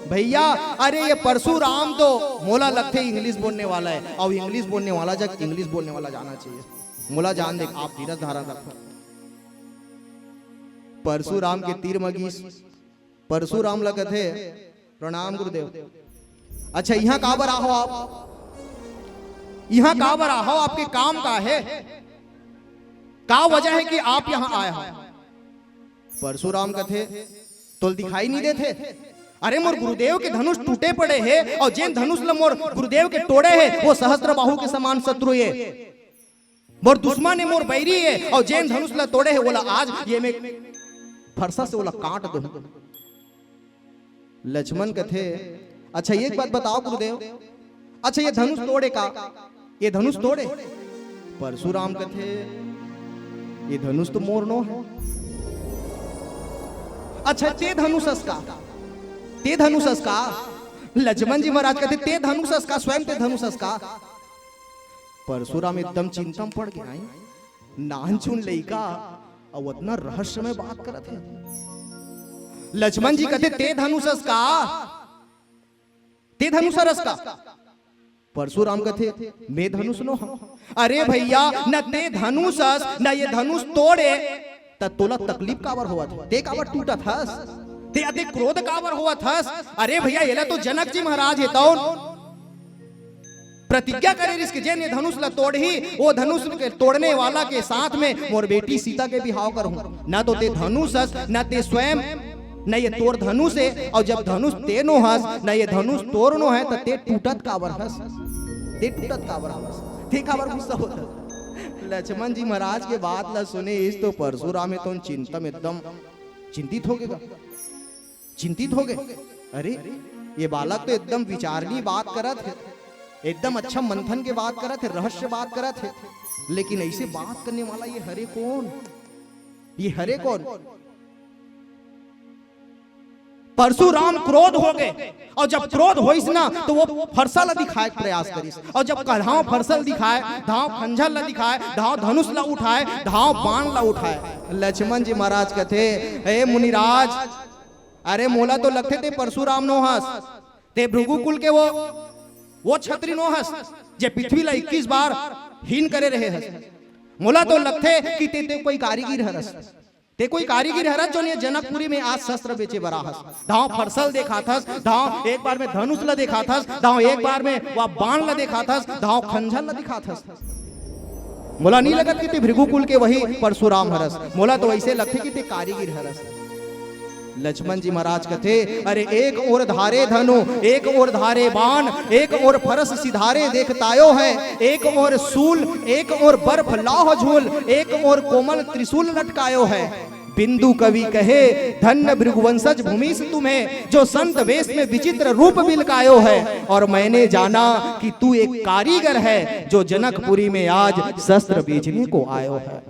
भैया अरे ये परशुराम तो मोला लगते इंग्लिश बोलने वाला है और इंग्लिश बोलने वाला जग इंग्लिश बोलने वाला जाना चाहिए। मोला जान दे आप धीरज धारण रखो। परशुराम के तीर मगीस परशुराम लगत है प्रणाम गुरुदेव। अच्छा यहाँ का बर आहो आप, यहाँ का बर आहो, आपके काम का है, का वजह है कि आप यहाँ आए हो। परशुराम कथे तो दिखाई नहीं देते। अरे मोर गुरुदेव के धनुष टूटे पड़े हैं और जिन धनुष ल मोर गुरुदेव के तोड़े हैं वो सहस्त्र बाहु के समान शत्रु है। मोर दुश्मन है, मोर बैरी है और जिन धनुष ल तोड़े हैं बोला आज ये में फरसा से बोला काट दो। लक्ष्मण कथे अच्छा एक बात बताओ गुरुदेव, अच्छा ये धनुष तोड़े का, ये धनुष तोड़े। परशुराम कथे ये धनुष तो मोर नो है। अच्छा ते धनुषस का, ते धनुषस का। लक्ष्मण जी महाराज कहते ते धनुषस का, स्वयं ते धनुषस का। परशुराम एकदम चिंता में पड़ गया, नान चुन लइका और उतना रहस्य में बात करत है। लक्ष्मण जी कहते ते धनुषस का, ते धनुषरस का। परशुराम कहते मैं धनुष नो हूं। अरे भैया न ते धनुषस न ये धनुष तोड़े त तोला तकलीफ काबर हुआ था, ते काबर टूटा थस, ते अति क्रोध काबर हुआ थस। अरे भैया ये तो जनक जी महाराज है तो प्रतिज्ञा करे इसके जे ने धनुष ला तोड़ही वो धनुष के तोड़ने वाला के साथ में मोर बेटी सीता के बिहाव करूं। ना तो ते धनुष हस न ते स्वयं न ये तोड़ धनुष है और जब धनुष ते नो हस न ये धनुष तोड़ नो है तो ते टूटत काबर हस, ते टूटत काबर हस, ते काबर गुस्सा होता। लक्ष्मण जी महाराज के बात ला सुने इस तो परशुराम तो चिंता में एकदम चिंतित हो गए, चिंतित हो गए। अरे ये बालक तो एकदम विचारनी बात करत है, एकदम अच्छा मंथन के बात करत है, रहस्य बात करत है, लेकिन ऐसे बात करने वाला ये हरे कौन, ये हरे कौन। परशुराम क्रोध हो गए और जब क्रोध होइस ना तो वो फरसल दिखाए प्रयास करिस और जब कढ़ाव फरसल दिखाए, धाव खंजर ला दिखाए, धाव धनुष ला उठाए, धाव बाण ला उठाए। लक्ष्मण जी महाराज कहते हे मुनिराज अरे मोला तो लगते थे परशुराम नो हस, ते भृगुकुल के वो छत्री नो हस जे पृथ्वी ला 21 बार हीन करे रहे हस। मोला तो लगते कि ते कोई कारीगिर हरस, ते कोई कारीगिर हरस जो ने जनकपुरी में आज शस्त्र बेचे बरा हस। धाव फरसल देखा थस, धाव एक बार में धनुष ला देखा थस, धाव एक बार में वह बाण ला देखा थस, धाव खंजर ला दिखा थस। मोला नहीं लगत कि ते भृगुकुल के वही परशुराम हरस, मोला तो ऐसे लगते कि ते कारीगिर हरस। लक्ष्मण जी महाराज कहते अरे एक और धारे धनु, एक और धारे बाण, एक और फरस सिधारे देखतायो है, एक और सूल, एक और बर्फ लाह झूल, एक और कोमल त्रिशूल लटकायो है। बिंदु कवि कहे धन्य भृगुवंशज भूमिस तुम्हें जो संत वेश में विचित्र रूप बिलकायो है। और मैंने जाना कि तू एक कारीगर है जो जनकपुरी में आज शस्त्र बेचने को आयो है।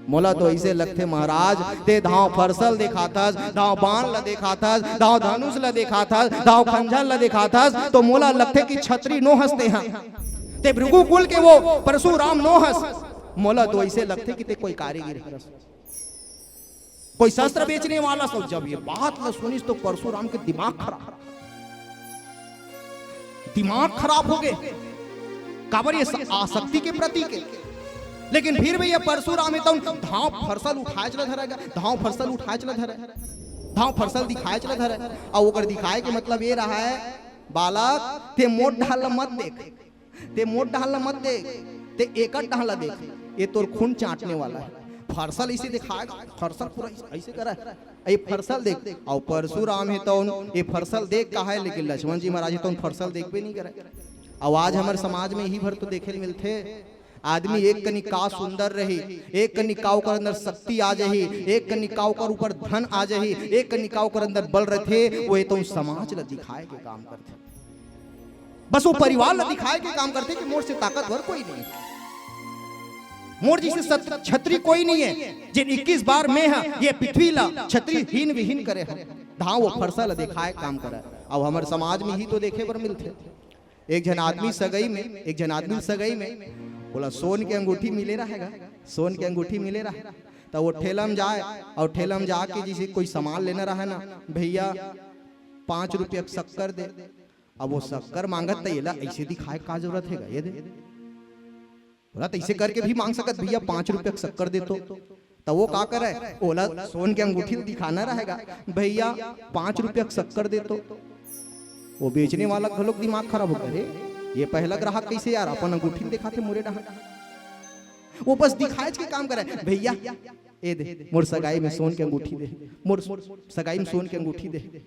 मोला तो ऐसे लगते महाराज ते धाव फरसल देखा था, धाव बाण ला देखा था, धाव धनुष ला देखा था, धाव खंजर ला देखा था, तो मोला लगते कि छत्री नो हंसते हैं ते भृगुकुल के वो परशुराम नो हंस। मोला तो ऐसे लगते कि ते कोई कारीगिर हरस, कोई शस्त्र बेचने वाला सब। जब ये बात ला सुनिस तो परशुराम के दिमाग खराब हो गए, काबर ये आसक्ति के प्रतीक। लेकिन फिर भी ये परशुराम है तो धाव फरसल उठाए चला धरा, धाव फरसल उठाए चला धरा, धाव फरसल दिखाए चला धरा। और ओकर दिखाए के मतलब ये रहा है बालक ते मोट ढाल मत देख, ते मोट डालना मत देख, ते एकट डाला देख, ये तोर खून चाटने वाला है। फरसल इसे दिखाएगा, फरसल पूरा ऐसे करा है, ये फरसल देख। और परशुराम है तो ये फरसल देख कहा है, लेकिन लक्ष्मण जी महाराज तो फरसल देख भी नहीं करे। आवाज हमारे समाज में यही भर तो देखे मिलते, आदमी एक कनिकाव सुंदर रही, एक कनिकाव कर अंदर शक्ति आ जाही, एक कनिकाव कर ऊपर धन आ जाही, एक कनिकाव कर अंदर बल रहते, वो ये तो समाज ला दिखाए के काम करते, बस वो परिवार ला दिखाए के काम करते कि मोर से ताकतवर कोई नहीं, मोर जिसे छत्री कोई नहीं है, जिन 21 बार में है ये पृथ्वी ला छत्री हीन विहीन करे है, धाव वो फरसल दिखाए काम करे। अब हमारे समाज में ही तो देखे पर मिलते, एक जन आदमी सगाई में बोला सोन के अंगूठी मिले रहेगा, सोन के अंगूठी मिले रहे, तो वो ठेलम जाए और ठेलम जाके जिसे कोई सामान लेना रहा ना, भैया 5 रुपया शक्कर दे। अब वो शक्कर मांगत तो ये ऐसे दिखाए का जरूरत है, ये दे बोला तो ऐसे करके भी मांग सकत, भैया 5 रुपया शक्कर दे तो वो का करे, बोला सोन के अंगूठी दिखाना रहेगा, भैया 5 रुपया शक्कर दे तो वो बेचने वाला घलोक दिमाग खराब हो गए, ये पहला ग्राहक कैसे यार अपन अंगूठी दिखाते मोरे डहा, वो बस दिखाए के काम करे, भैया ए दे मोर सगाई में सोन के अंगूठी दे, मोर सगाई में सोन के अंगूठी दे।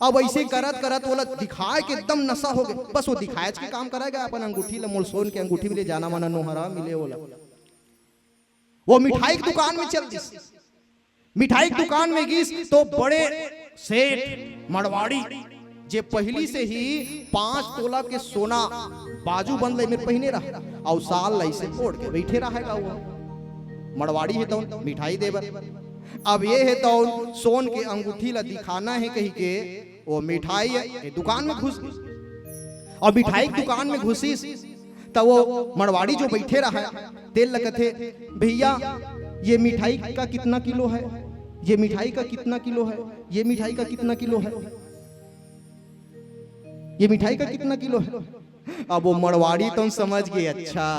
अब ऐसे करत करत बोला दिखाए के एकदम नशा हो गए, बस वो दिखाए के काम करेगा, अपन अंगूठी ला मोर सोन के अंगूठी मिले, जाना माना नोहरा मिले बोला। वो मिठाई की दुकान में चल दिस, मिठाई की दुकान में गिस तो बड़े सेठ मड़वाड़ी जे पहली से ही 5 तोला के सोना बाजू बंद ले में पहने रहा और साल ऐसे ओढ़ के बैठे रहेगा, वो मड़वाड़ी है तो मिठाई देवर। अब ये है तो सोन के अंगूठी ला दिखाना है कहीं के, वो मिठाई है दुकान में घुस, और मिठाई की दुकान में घुसी तो वो मड़वाड़ी जो बैठे रहा तेल लगते, भैया ये मिठाई का कितना किलो है, ये मिठाई का कितना किलो है, ये मिठाई का कितना किलो है, ये मिठाई का कितना किलो है। अब वो मड़वाड़ी तो समझ गए, अच्छा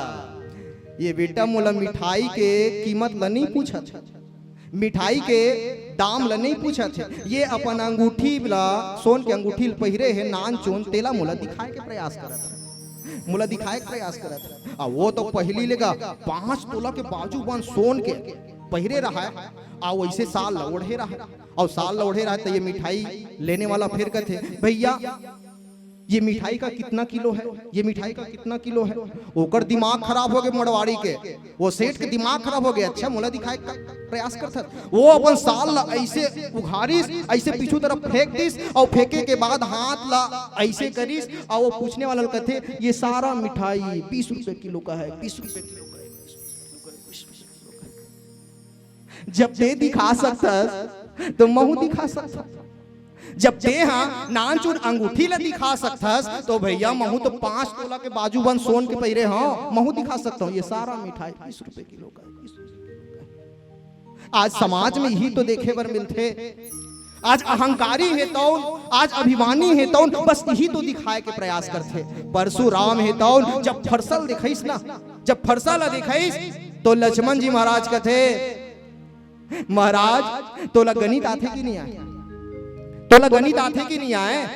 ये बेटा मोला मिठाई के कीमत ला नहीं पूछा था, मिठाई के दाम ला नहीं पूछा थे, ये अपन अंगूठी ला सोन के अंगूठी पहिरे है नान चोन तेला मोला दिखाए के प्रयास करा था, मोला दिखाए के प्रयास करा था। अब वो तो पहली लेगा 5 तोला के बाजू बन सोन के पहिरे रहा है, और वैसे साल ला ओढ़े रहा, और साल ला ओढ़े रहा तो ये मिठाई लेने वाला फिर कहते, भैया ये मिठाई का कितना किलो है, ये मिठाई का कितना किलो है। ओकर दिमाग खराब हो गए मड़वाड़ी के, वो सेठ के दिमाग खराब हो गया, अच्छा मोला दिखाए का प्रयास करता, वो अपन साल ला ऐसे उघारिस, ऐसे पीछू तरफ फेंक दिस, और फेंके के बाद हाथ ला ऐसे करिस, और वो पूछने वाला कहते ये सारा मिठाई 20 रुपए किलो का है, 20 रुपए किलो का है। जब दे दिखा सकता तो महू दिखा सकता, जब दे हाँ नान चूर अंगूठी ला दिखा सकथस तो भैया महू तो 5 तोला के बाजूबंद सोन के पहिरे, हाँ महू दिखा सकता हूँ, ये सारा मिठाई 20 रुपए किलो का है। आज समाज में यही तो देखे बर मिलते, आज अहंकारी है तो, आज अभिमानी है तो, बस यही तो दिखाए के प्रयास करते। परशुराम है तो जब फरसल दिखाईस ना, जब फरसल दिखाईस तो लक्ष्मण जी महाराज कहते, महाराज तोला गणित आते कि नहीं आए, तोला गणित आते कि नहीं आए।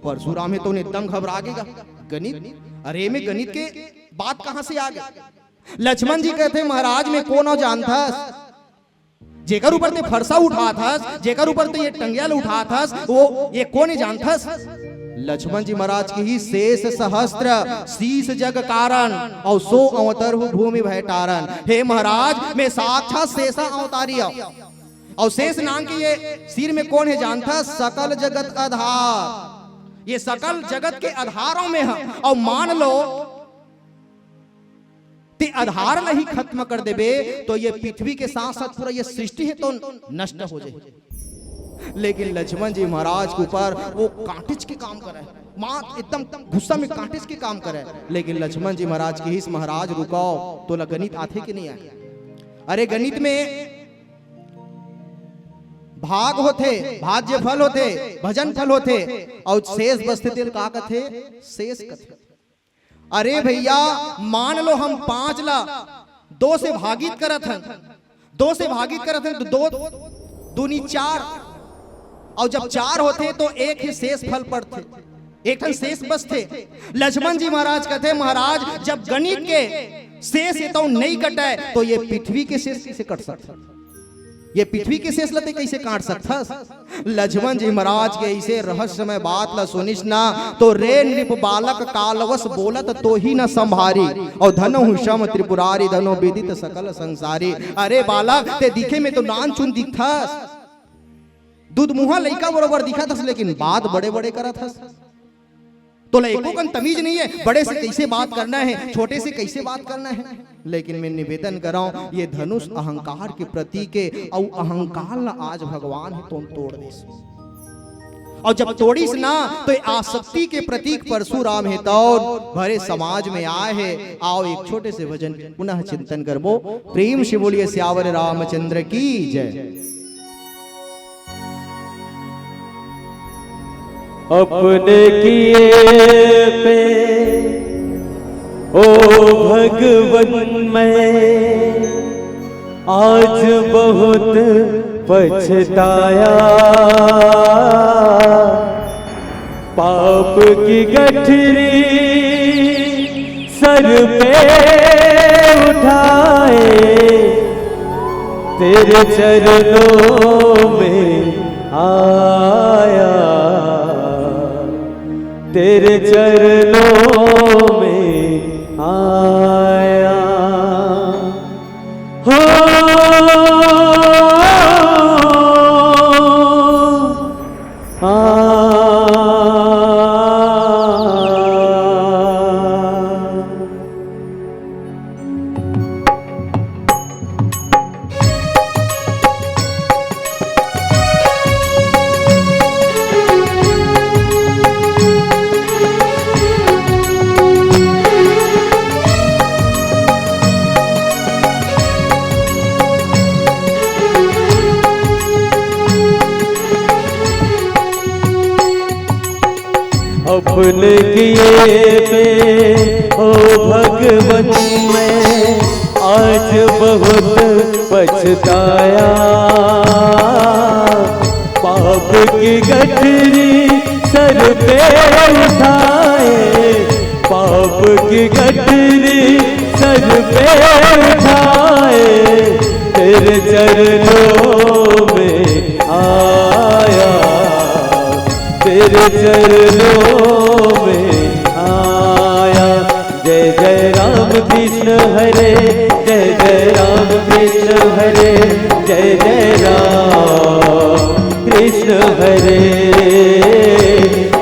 परशुराम है तो एकदम घबरा गया, गणित, अरे में गणित के बात कहां से आ गई। लक्ष्मण जी कहते महाराज में कौन हो जानता, जेकर ऊपर ते फरसा उठा था, जेकर ऊपर ते ये टंगियाल उठा था, वो ये कौन ही जानता। लक्ष्मण जी महाराज की ही शेष सहस्त्र शीस जग कारण और 100 अवतर भूमि भय तारण। हे महाराज मैं साक्षात शेषा अवतारी और शेष नाम की ये सिर में कौन है जानता, सकल जगत आधार, ये सकल जगत के आधारों में है। और मान लो ते आधार नहीं खत्म कर देबे तो ये पृथ्वी के साथ साथ पूरा ये सृष्टि है तो नष्ट हो जाए। लेकिन लक्ष्मण जी महाराज के ऊपर वो कांटिच के काम करे, मां एकदम गुस्सा में कांटिच के काम करे। लेकिन लक्ष्मण जी महाराज की हिस महाराज रुकाओ तो गणित आते कि नहीं आए। अरे गणित में भाग होते, भाज्य फल होते, भजन फल होते और शेष बचते तेल का कथे, शेष कथे। अरे भैया मान लो हम 5 ला 2 से भागित करत हैं, 2 से भागित करत हैं तो 2 दूनी 4 और जब 4 होते तो 1 ही शेष फल पड़ते। एक ठन शेष बस थे। लक्ष्मण जी महाराज कहते महाराज जब गणित के शेष ये तो नहीं कटे तो ये पृथ्वी के शेष कैसे कट सकता, ये पृथ्वी के शेष लते कैसे काट सकता। लक्ष्मण जी महाराज के ऐसे रहस्यमय बात ला सुनिस ना तो रे नृप बालक कालवश बोलत तो ही न संभारी और धनो हुषम त्रिपुरारी धनो विदित सकल संसारी। अरे बालक ते दिखे में तो नान चुन दिखता, दूध मुहा लइका बरोबर दिखा था, लेकिन बात बड़े बड़े करा था। तो लड़कों का तमीज नहीं है, बड़े से कैसे बात करना है, छोटे से कैसे बात करना है। लेकिन मैं निवेदन कर रहा हूं ये धनुष अहंकार के प्रतीक है और अहंकार आज भगवान है तो तोड़ दे, और जब तोड़ीस ना तो आसक्ति के प्रतीक परशुराम है तो भरे समाज में आए है। आओ एक छोटे से भजन पुनः चिंतन करबो। प्रेम से बोलिए सियावर रामचंद्र की जय। अपने किए पे ओ भगवन मैं आज बहुत पछताया, पाप की गठरी सर पे उठाए, तेरे चरणों में आया, तेरे चरणों में आया। हो अपने किए पे ओ भगवन मैं आज बहुत पछताया, पाप की गठरी सर पे उठाए, पाप की गठरी सर पे उठाए, तेरे चरणों में आया, तेरे चरणों में आया। जय जय राम कृष्ण हरे, जय जय राम कृष्ण हरे, जय जय राम कृष्ण हरे,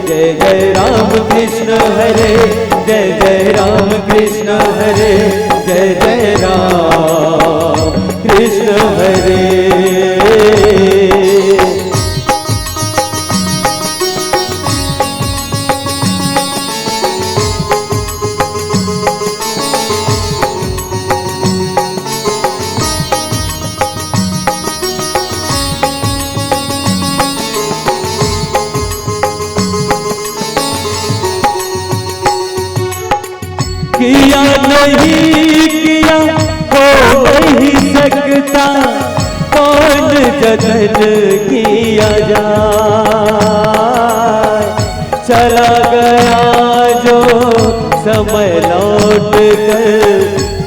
जय जय राम कृष्ण हरे, जय जय राम कृष्ण हरे, जय जय राम कृष्ण हरे। किया नहीं किया हो नहीं सकता, कौन जतन किया जाए, चला गया जो समय लौट कर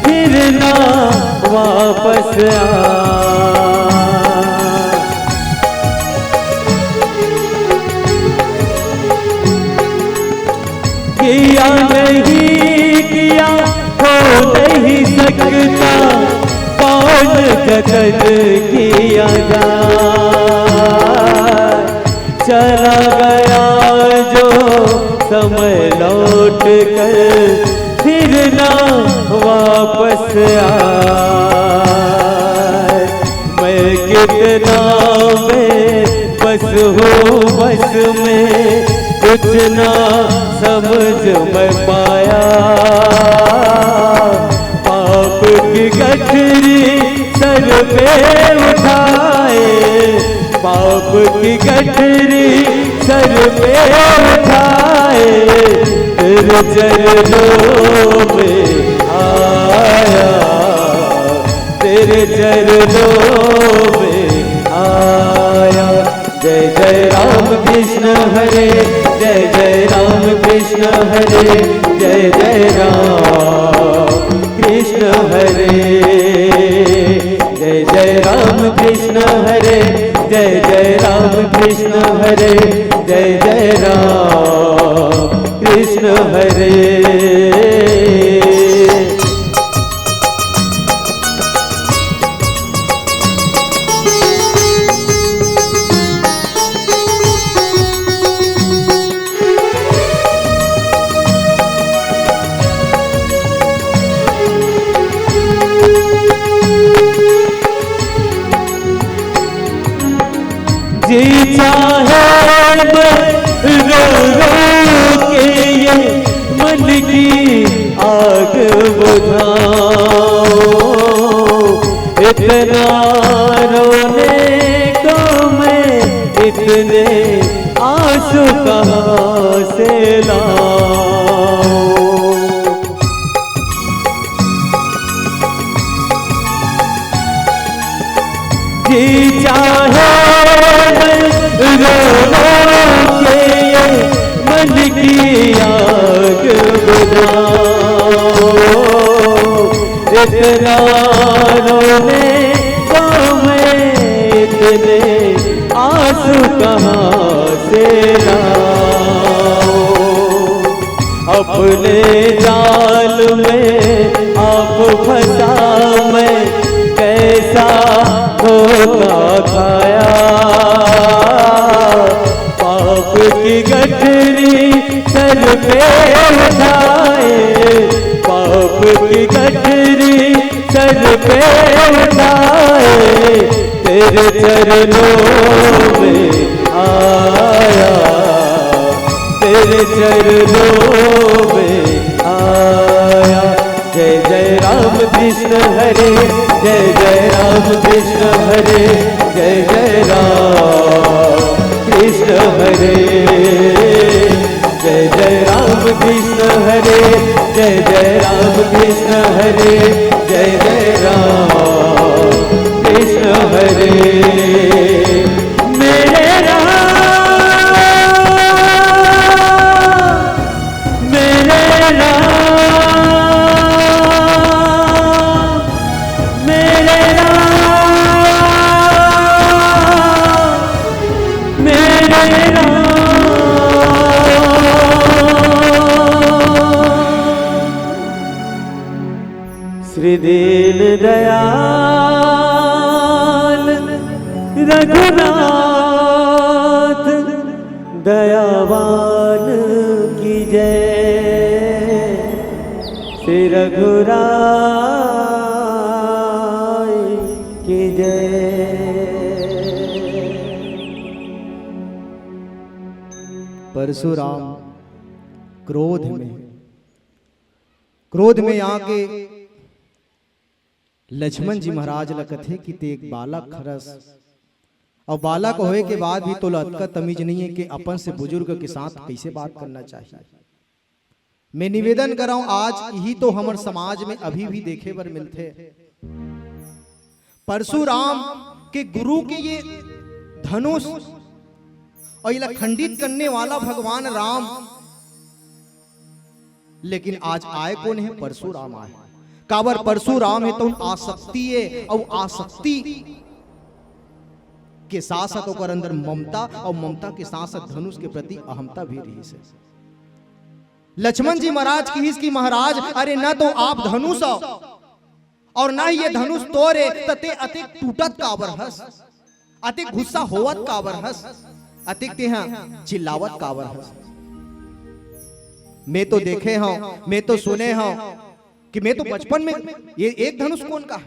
फिर ना वापस आ। किया नहीं किया हो नहीं सकता, कौन जतन किया जाए, चला गया जो समय लौट कर फिर ना वापस आए। मैं कितना बस हूँ बस में कुछ ना समझ मैं पाया, पाप की गठरी सर पे उठाए, पाप की गठरी सर पे उठाए, तेरे चरणों में आया, तेरे चरणों में आया। जय जय राम कृष्ण हरे, जय जय राम कृष्ण हरे, जय जय राम कृष्ण हरे, जय जय राम कृष्ण हरे। जी चाहे रो रो के ये मन की आग बुझाओ, इतना रोने को मैं इतने आंसू कहाँ से लाऊं। जी चाहे रो रो के मन की आग बुझाओ, इतना रोने को मैं इतने आंसू कहाँ से लाऊं। अपने जाल में आप फंसा मैं कैसा धोखा खाया, पाप की गठरी सर पे उठाए, पाप की गठरी सर पे उठाए, तेरे चरणों में आया, तेरे चरणों में आया। जय जय राम कृष्ण हरे, जय जय राम कृष्ण हरे, जय जय राम कृष्ण हरे, जय जय राम कृष्ण हरे, जय जय राम कृष्ण हरे, जय जय राम कृष्ण हरे। मेरे राम, मेरे राम, श्री दीन दयाल रघुनाथ दयावान की जय, श्री रघुराय की जय। परशुराम क्रोध में आके लक्ष्मण जी महाराज लकथे कि ते एक बालक खरस, और बालक होए के बाद भी तो लतका तमीज नहीं है कि अपन से बुजुर्ग के साथ कैसे बात करना चाहिए। मैं निवेदन कर रहा हूं, आज ही तो हमारे समाज में अभी भी देखे बर मिलते। परशुराम के गुरु के ये धनुष और ये खंडित करने वाला भगवान राम, लेकिन आज आए कौन है? परशुराम आए। काबर परशुराम है तो आसक्ति है, और आसक्ति के साथ साथ ओकर अंदर ममता, और ममता के साथ साथ धनुष के प्रति अहमता भी रही है। लक्ष्मण जी महाराज की महाराज, अरे ना तो आप धनुष और ना ही ये धनुष तोरे तते अतिक टूटत काबर हस, अतिक गुस्सा होवत काबर हस, अतिक ते चिल्लावत काबर हस। मैं तो देखे हूं, मैं तो सुने हूं कि मैं तो बचपन में ये एक धनुष कौन का,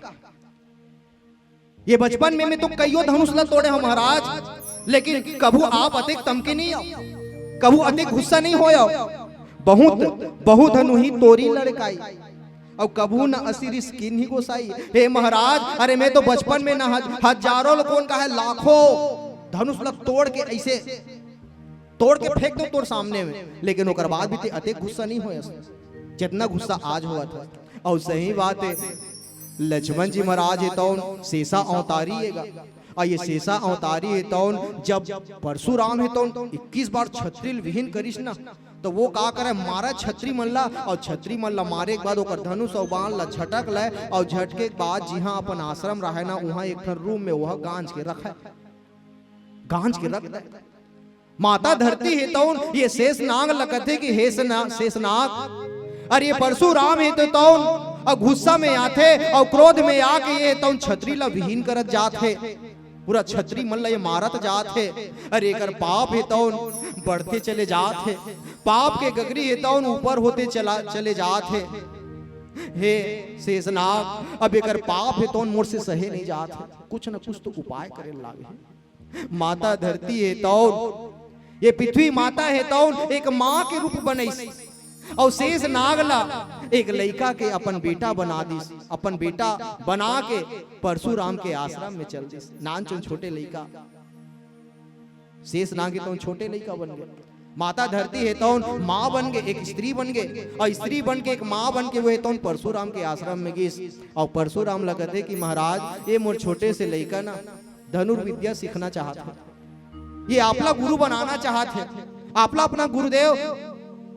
ये बचपन में मैं तो कईयों धनुष ला तोड़े हम महाराज, लेकिन कभू आप अतिक तमके नहीं आओ, कभू अतिक गुस्सा नहीं होया। बहुत धनु ही तोरी लड़काई, और कभू न असीरी स्किन ही गोसाई। हे महाराज, अरे मैं तो बचपन में न हजारों कौन का है, लाखों धनुष ला तोड़ के ऐसे तोड़ के फेंक दो तोड़ सामने में, लेकिन ओकर बाद भी अतिक गुस्सा नहीं होया जितना गुस्सा आज हुआ था। और सही बात है, लक्ष्मण जी महाराज है तो शेषा अवतारी है, और ये शेषा अवतारी है तो जब परशुराम है तो 21 बार क्षत्रिय विहीन करिस ना, तो वो का करे, मारा छतरी मल्ला, और छतरी मल्ला मारे के बाद ओकर धनुष और बाण ला झटक ले, और झटके के बाद जहां अपन आश्रम रहे ना वहां एक ठन रूम में वह गांज के रखे, गांज के रख दे। माता धरती है तो ये शेष नाग लगते कि शेष नाग, अरे ये परशुराम है तो और गुस्सा में आते और क्रोध में आके ये तो छतरी ला विहीन करत जाते, पूरा छतरी मल्ला ये मारत जाते। अरे एकर पाप है तो बढ़ते चले जाते, पाप के गगरी है तो ऊपर होते चले जाते। हे शेषनाग, अब एकर पाप है तो मोर से सहे नहीं जाते, कुछ न कुछ तो उपाय करे लागे। माता धरती है तो ये पृथ्वी माता है तो एक माँ के रूप बनई, और शेष नागला एक लड़का के अपन बेटा बना दी, अपन बेटा बना के परशुराम के आश्रम में चल दी। नानचुन छोटे लड़का, शेष नाग तो छोटे लड़का बन गए, माता धरती है तो माँ बन गए, एक स्त्री बन गए, और स्त्री बन के एक माँ बन के वो तो परशुराम के आश्रम में गई। और परशुराम लगते कि महाराज ये मोर छोटे से लड़का ना धनुर्विद्या सीखना चाहते, ये आपला गुरु बनाना चाहते, आपला अपना गुरुदेव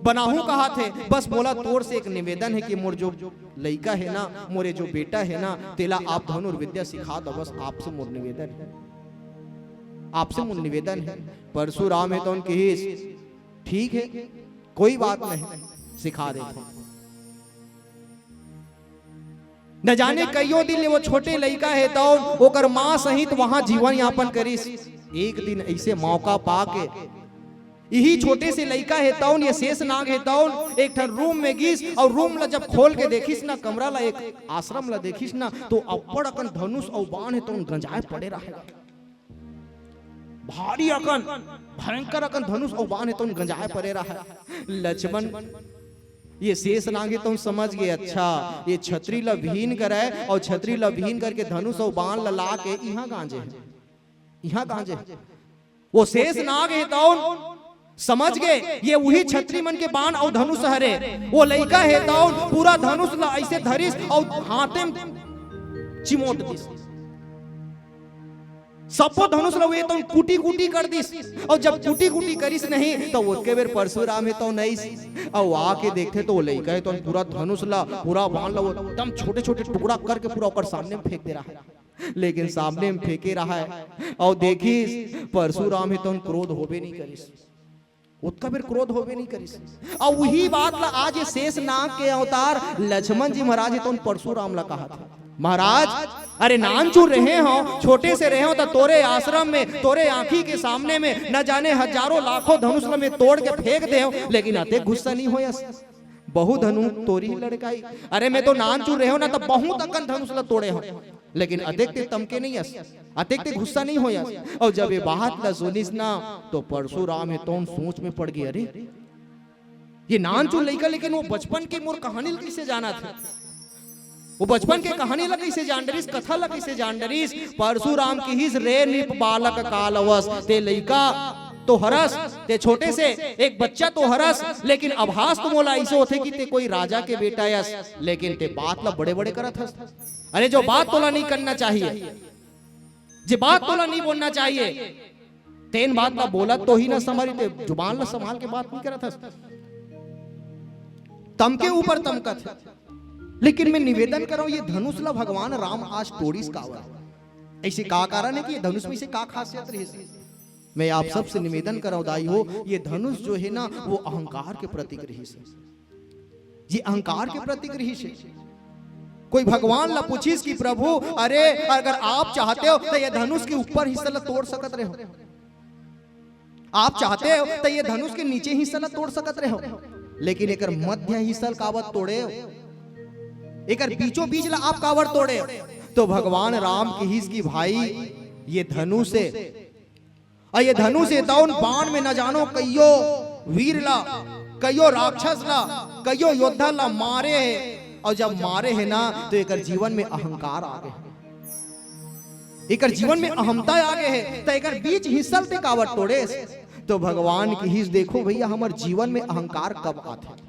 बनाहू कहा थे। बस बोला तोर से एक निवेदन है कि मोर जो लड़का है ना, मोरे जो बेटा है ना, तेला आप धनुर्विद्या सिखा दो, बस आपसे मोर निवेदन है, आपसे मोर निवेदन है। परशुराम है तो उनकी ठीक है, कोई बात नहीं, सिखा देता। न जाने कईयों दिन वो छोटे लड़का है तो ओकर माँ सहित वहां जीवन यापन करिस। एक दिन ऐसे मौका पाके यही छोटे से लड़का है तौन, ये शेष नाग है तौन, एक ठन रूम में गिस, और रूम ला जब खोल के देखिस ना, कमरा ला एक आश्रम ला देखिस ना, तो अप्पड़ अकन धनुष और बाण है तौन गंजाए पड़े रहे, भारी अकन भयंकर अकन धनुष और बाण है तौन गंजाए पड़े रहे। लक्ष्मण ये शेष नाग है तो समझ गए, अच्छा ये छतरी ला विहीन करे, और छतरी ला विहीन करके धनुष और बाण ला के यहाँ गांजे है, यहाँ गांजे। वो शेष नाग है तो समझ गए ये वही छतरी मन के बाण और धनुष हरे। वो लड़का है तो पूरा धनुष ला ऐसे धरिस और हाथे में चिमोट दिस, सबको धनुष ला वे तो कुटी कुटी कर दिस, और जब कुटी कुटी करिस नहीं तो वो के बेर परशुराम है तो नहीं, और आके देखते तो वो लड़का है तो पूरा धनुष ला पूरा बाण ला एकदम छोटे छोटे टुकड़ा करके पूरा ऊपर सामने में फेंक दे रहा है, लेकिन सामने में फेंके रहा है। और देखिस परशुराम है तो क्रोध होबे नहीं करिस, उसका फिर क्रोध होबे नहीं करिस। और वही बात ला आज ये शेष नाग के अवतार लक्ष्मण जी महाराज है तो परशुराम ला कहा था, महाराज अरे नानचूर रहे हो, छोटे से रहे हो तो तोरे आश्रम में तोरे आंखी के सामने में न जाने हजारों लाखों धनुष में तोड़ के फेंक दे हो, लेकिन अते गुस्सा नहीं होया, बहु धनु तोरी ही लड़काई। अरे मैं तो नानचूर रहे हो ना तो बहुत अकन धनुष ला तोड़े हो, लेकिन अधिक ते तमके नहीं हस, अधिक ते गुस्सा नहीं होया। और जब ये बात ला सुनिस ना तो परशुराम है तो सोच में पड़ गई, अरे ये नानचूर लड़का, लेकिन वो बचपन के मोर कहानी कैसे जाना था, वो बचपन के कहानी ला कैसे जान डरिस, कथा ला कैसे जान डरिस। परशुराम की हिस रे निप बालक कालवस, ते लड़का तो हरस, ते छोटे से एक बच्चा तो हरस, लेकिन आभास तो मोला ऐसे होते कि ते कोई राजा के बेटा यस, लेकिन ते बात ला बड़े बड़े करत हस। अरे जो बात तोला नहीं करना चाहिए, जो बात तोला नहीं बोलना चाहिए, तेन बात ला बोला तो ही ना संभाली, ते जुबान ला संभाल के बात नहीं करत हस, तम के ऊपर तमकत है। लेकिन मैं निवेदन कर रहा हूं, ये धनुष ला भगवान राम आज तोड़िस कावर, ऐसे का कारण है कि ये धनुष में से का खासियत रही। मैं आप सबसे निवेदन कर रहा हूं दाई हो, ये धनुष जो है ना वो अहंकार के प्रतीक रही से, ये अहंकार के प्रतीक रही से। कोई भगवान ला पूछिस कि प्रभु अरे अगर आप चाहते हो तो ये धनुष के ऊपर हिस्सा ला तोड़ सकत रहे हो, आप चाहते हो तो ये धनुष के नीचे हिस्सा ला तोड़ सकत रहे हो, लेकिन एक मध्य हिस्सा कावत तोड़े, एक बीचों बीच ला आप कावर तोड़े। तो भगवान राम की हिस की भाई ये धनुष है, और ये धनुष से तौन बाण में न जानो कईयो वीर ला, कईयो राक्षस ला, कईयो योद्धा ला मारे है, और जब मारे है ना तो एक जीवन में अहंकार आ गए, एक जीवन में अहमता आ गए है, तो एक बीच हिस्सा ते कावट तोड़े। तो भगवान की हिस देखो भैया, हमारे जीवन में अहंकार कब आते,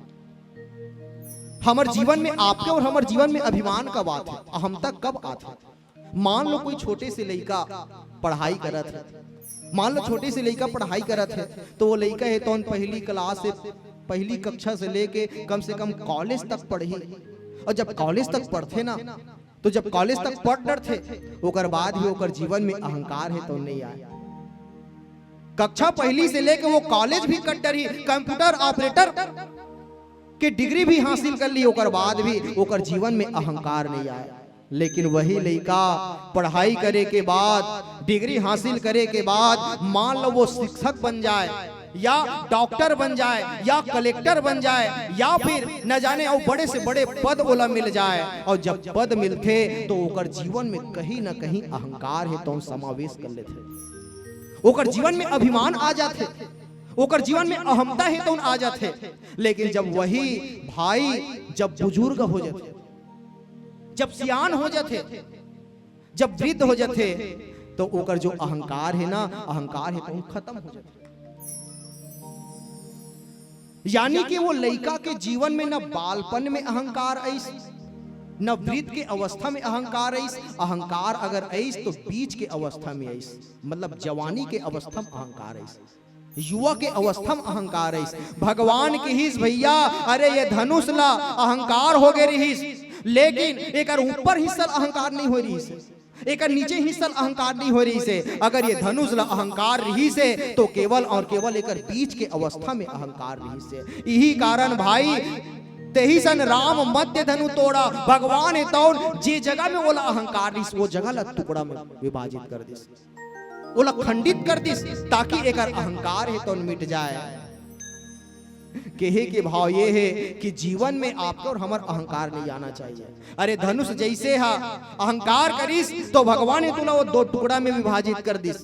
हमारे जीवन में आपके और हमारे जीवन में अभिमान कब आते, अहमता कब आते। मान लो कोई छोटे से लड़का पढ़ाई करत है, मान लो छोटे से लड़का पढ़ाई करत है, तो वो लड़का है तो पहली क्लास से पहली कक्षा से लेके कम से कम कॉलेज तक पढ़ी, और जब कॉलेज तक पढ़ते ना, तो जब कॉलेज तक पढ़ डरते ओकर बाद भी ओकर जीवन में अहंकार है तो नहीं आए। कक्षा पहली से लेके वो कॉलेज भी कट डरी, कंप्यूटर ऑपरेटर के डिग्री भी हासिल कर ली, ओकर बाद भी ओकर जीवन में अहंकार नहीं आया। लेकिन वही लड़का पढ़ाई करे के बाद, डिग्री हासिल करे के बाद, मान लो वो शिक्षक बन जाए या डॉक्टर बन जाए या कलेक्टर बन जाए या फिर न जाने और बड़े से बड़े पद ओला मिल जाए, और जब पद मिलते तो ओकर जीवन में कहीं न कहीं अहंकार है तो समावेश कर लेते, ओकर जीवन में अभिमान आ जाते, ओकर जीवन में अहमता है तो आ जाते। लेकिन जब वही भाई जब बुजुर्ग हो जाते, जब सियान हो जाते, जब वृद्ध हो जाते, तो ओकर जो अहंकार है ना, अहंकार है तो खत्म हो जाते। यानी कि वो लड़का के जीवन में न बालपन में अहंकार ऐस, न वृद्ध के अवस्था में अहंकार ऐस। अहंकार अगर ऐस तो बीच के अवस्था में ऐस, मतलब जवानी के अवस्था में अहंकार ऐस, युवा के अवस्था में अहंकार ऐस। भगवान की हिस भैया, अरे ये धनुष ला अहंकार हो गए रहीस, लेकिन एक ऊपर हिस्सा अहंकार नहीं हो रही से, एक नीचे हिस्सा अहंकार नहीं हो रही से। अगर ये धनुष ला अहंकार रही से तो केवल और केवल एक बीच के अवस्था में अहंकार रही से। यही कारण भाई तेही सन राम मध्य धनु तोड़ा, भगवान है तो जे जगह में बोला अहंकार रही वो जगह ला टुकड़ा में विभाजित कर दिस, बोला खंडित कर दिस, ताकि एक अहंकार है तो मिट जाए। कहे के भाव ये है कि जीवन में आपको और हमार अहंकार नहीं आना चाहिए। अरे धनुष जैसे हा अहंकार करिस तो भगवान ने तुला वो दो टुकड़ा में विभाजित कर दिस,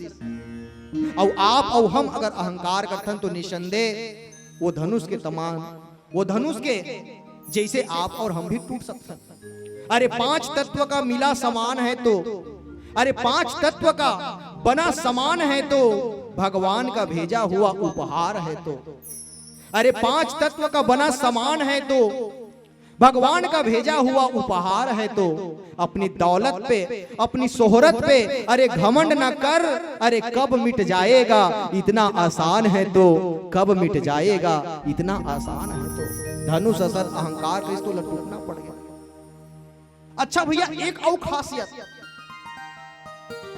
और आप और हम अगर अहंकार करथन तो निसंदेह वो धनुष के तमाम, वो धनुष के जैसे आप और हम भी टूट सकते। अरे 5 तत्व का मिला समान है तो, अरे 5 तत्व का बना समान है तो, भगवान का भेजा हुआ उपहार है तो, अरे 5 तत्व का बना समान है तो, भगवान का भेजा हुआ उपहार है तो, अपनी दौलत पे, अपनी शोहरत पे अरे घमंड ना कर, अरे कब मिट जाएगा इतना आसान है तो, कब मिट जाएगा इतना आसान है तो। धनुष असर अहंकार का इसको लटूटना पड़ गया। अच्छा भैया एक और खासियत,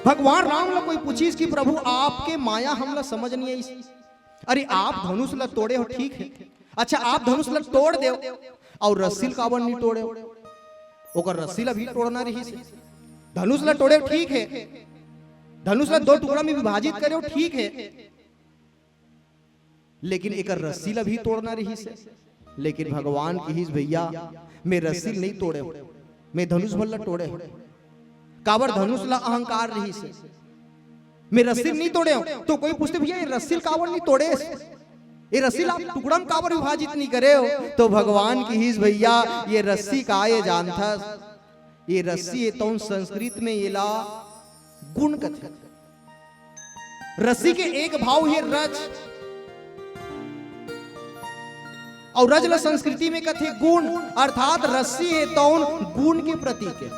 भगवान राम ला कोई पूछीस कि प्रभु आपके माया हमला समझ नहीं आई। अरे आप धनुष ला तोड़े हो ठीक है, अच्छा आप धनुष ला तोड़ दे और रस्सी काबर नहीं तोड़े, ओकर रस्सी ला भी तोड़ना रही से। धनुष ला तोड़े ठीक है, धनुष ला 2 टुकड़ा में विभाजित करे ठीक है, लेकिन एक रस्सी ला भी तोड़ना रही से। लेकिन भगवान की हिस भैया मैं रस्सी नहीं तोड़े, मैं धनुष भल्ला तोड़े, काबर धनुष ला अहंकार रही से, मैं रस्सी नहीं तोड़े हो। तो कोई पूछते भैया ये रस्सी काबर नहीं तोड़े, ये रस्सी आप टुकड़ा में काबर विभाजित नहीं करे हो। तो भगवान की हिस भैया ये रस्सी का ये जानता, ये रस्सी है तो संस्कृत में ये ला गुण कथे। रस्सी के एक भाव है रज, और रज ला संस्कृति में कथे गुण, अर्थात रस्सी है तो गुण के प्रतीक है,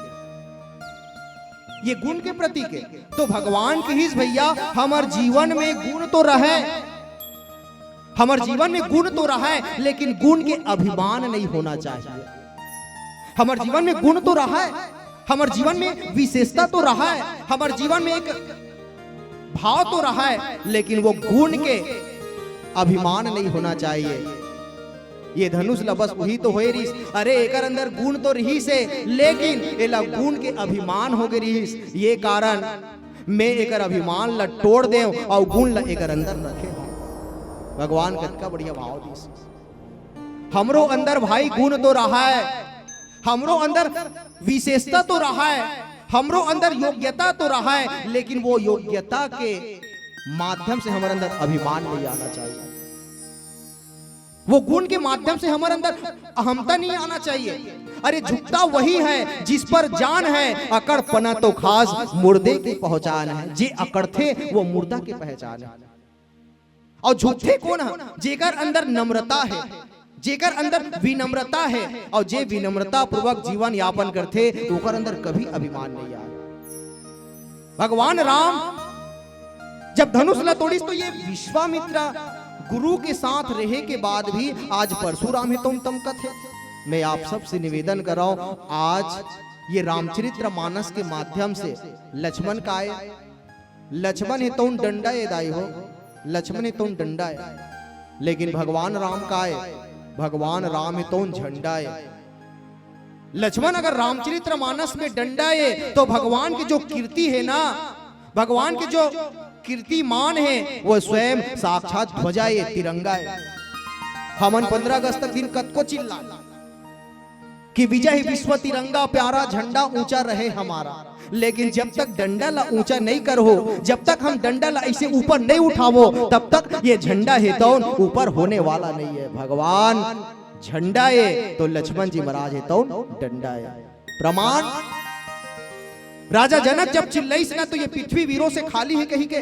ये गुण के प्रतीक है। तो भगवान की हिस भैया हमार जीवन में गुण तो रहे, हमार जीवन में गुण तो रहा है, लेकिन गुण के अभिमान नहीं होना चाहिए। हमार जीवन में गुण तो रहा है, हमार जीवन में विशेषता तो रहा है, हमार जीवन में एक भाव तो रहा है, लेकिन वो गुण के अभिमान नहीं होना चाहिए। ये धनुष ला बस वही तो हो रही, अरे एकर अंदर गुण तो रही से, लेकिन एला गुण के अभिमान हो गई। ये कारण मैं एकर अभिमान ला तोड़ दे और गुण ला एकर अंदर रखे। भगवान कतका बढ़िया भाव दिस, हमरो अंदर भाई गुण तो रहा है, हमरो अंदर विशेषता तो रहा है, हमरो अंदर योग्यता तो रहा है, लेकिन वो योग्यता के माध्यम से हमारे अंदर अभिमान नहीं आना चाहिए। वो गुण के माध्यम से हमारे अंदर अहमता नहीं आना चाहिए। अरे झुकता वही है जिस पर जान है, अकड़पना तो खास मुर्दे की पहचान है। जे अकड़ थे वो मुर्दा की पहचान है। और झूठे कौन है? जेकर अंदर नम्रता है, जेकर अंदर विनम्रता है, और जे विनम्रता पूर्वक जीवन यापन करते ओकर अंदर कभी अभिमान नहीं आया। भगवान राम जब धनुष ला तोड़ीस तो ये विश्वामित्र गुरु के साथ रहे के बाद भी आज परशुराम हितौन तमकत है। मैं आप सबसे निवेदन कर रहा हूं, आज ये रामचरित्र मानस के माध्यम से लक्ष्मण का आए, लक्ष्मण हितौन डंडा ये दाई हो, लक्ष्मण हितौन डंडा है, लेकिन भगवान राम का आए, भगवान राम हितौन झंडा है। लक्ष्मण अगर रामचरित्र मानस में डंडा है तो भगवान की जो कीर्ति है ना, भगवान के जो कीर्तिमान है वो स्वयं साक्षात ध्वजा है, तिरंगा है। हमन 15 अगस्त तक दिन कद को चिल्ला कि विजय विश्व तिरंगा प्यारा झंडा ऊंचा रहे हमारा, लेकिन जब तक डंडा ला ऊंचा नहीं कर हो, जब तक हम डंडा ला ऐसे ऊपर नहीं उठावो, तब तक ये झंडा है तो ऊपर होने वाला नहीं है। भगवान झंडा है तो लक्ष्मण जी महाराज है तो डंडा है। प्रमाण राजा जनक जब चिल्लाइस ना तो ये पृथ्वी वीरों से खाली है कहीं के।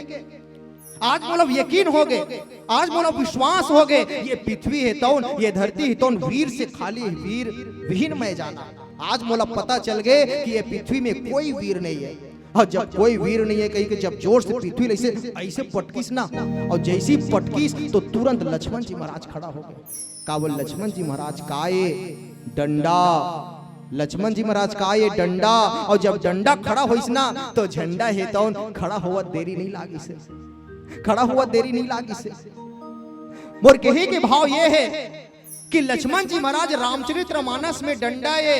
आज बोला यकीन हो गए, आज बोला विश्वास हो गए, ये पृथ्वी है तो ये धरती है तो वीर से खाली है, वीर विहीन में जाना। आज मोला पता चल गए कि ये पृथ्वी में कोई वीर नहीं है। और जब कोई वीर नहीं है कहीं के, जब जोर से पृथ्वी ऐसे ऐसे पटकीस ना, और जैसी पटकीस तो तुरंत लक्ष्मण जी महाराज खड़ा हो गए। का बोल लक्ष्मण जी महाराज का ये डंडा, लक्ष्मण जी महाराज का ये डंडा, और जब डंडा खड़ा होइस ना तो झंडा है तो खड़ा हुआ देरी नहीं लागी से, खड़ा हुआ देरी नहीं लागी से। मोर कहे के भाव ये है कि लक्ष्मण जी महाराज रामचरित्र मानस में डंडा है,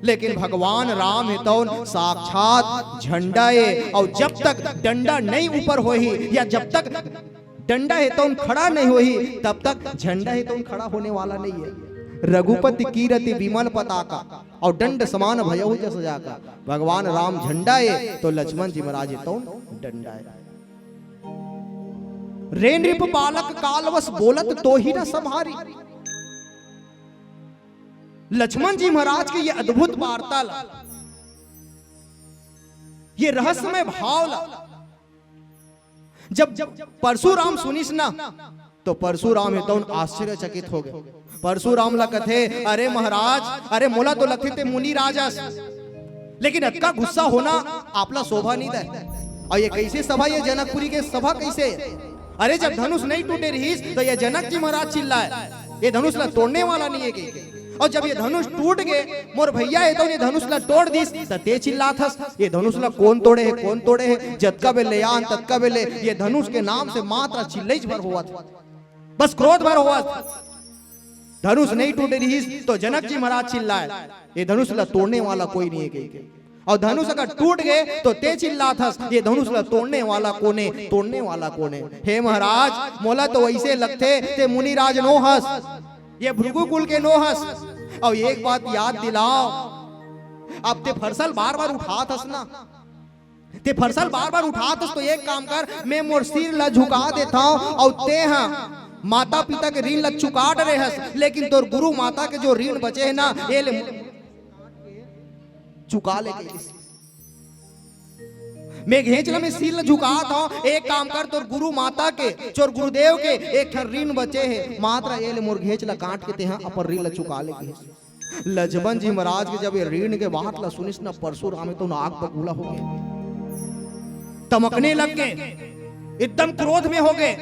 लेकिन भगवान राम है तो साक्षात झंडा है। और जब तक डंडा नहीं ऊपर हो ही, या जब तक डंडा है तो खड़ा नहीं हो ही, तब तक झंडा है तो खड़ा होने वाला नहीं है। रघुपति कीरति विमल पताका और दंड समान भयहु जस जाका। भगवान राम झंडा है तो लक्ष्मण जी महाराज है तो डंडा है। रे नृप बालक कालवश बोलत तो ही न संहारी। लक्ष्मण जी महाराज के ये अद्भुत वार्ता, ये रहस्यमय भाव जब परशुराम सुनिस ना तो परशुराम है तो आश्चर्यचकित हो गए। परशुराम ला कथे, अरे महाराज, अरे मोला तो लखे थे मुनि राजस, लेकिन अक्का गुस्सा होना आपला शोभा नहीं दे। और ये कैसे सभा, ये जनकपुरी के सभा कैसे? अरे जब धनुष नहीं टूटे रहीस तो ये जनक जी महाराज चिल्लाए, ये धनुष ला तोड़ने वाला नहीं है कि। और जब ये धनुष टूट गए, मोर भैया है तो ये धनुष ला तोड़ दिस, ते चिल्लात हस, ये धनुष ला कौन तोड़े है, कौन तोड़े है? जतका बेले यान ततका बेले ये धनुष के नाम से मात्र चिल्लैच भर हुआ था, बस क्रोध भर हुआ था। धनुष नहीं टूटे रहीस तो जनक जी महाराज चिल्लाए, ये धनुष ला तोड़ने वाला कोई नहीं है कहीं। और धनुष अगर टूट गए तो ते चिल्लात हस, ये धनुष ला तोड़ने वाला कोने, तोड़ने वाला कोने? हे महाराज, मोला तो वैसे लगते ते मुनिराज नो हस, ये भृगु कुल के नो हस। और एक बात याद दिलाओ, अब ते फरसल बार बार उठात हस ना, ते फरसल बार बार उठात हस तो एक काम कर, मैं मोर सिर ला झुका देता हूं और ते हाँ माता पिता के ऋण ला चुका डरे हस, लेकिन तोर गुरु माता के जो ऋण बचे है ना ये ले चुका ले गई। मैं घेंचला में सिर झुका था, एक काम कर, तोर गुरु माता के चोर गुरुदेव के एक ऋण बचे है, मात्र ये ले मोर घेंचला काट के तेहा अपन ऋण ला चुका ले गई। लक्ष्मण जी महाराज के जब ये ऋण के बात ला सुनिस ना, परशुराम तो आग बबूला हो गए, तमकने लग गए, एकदम क्रोध में हो गए।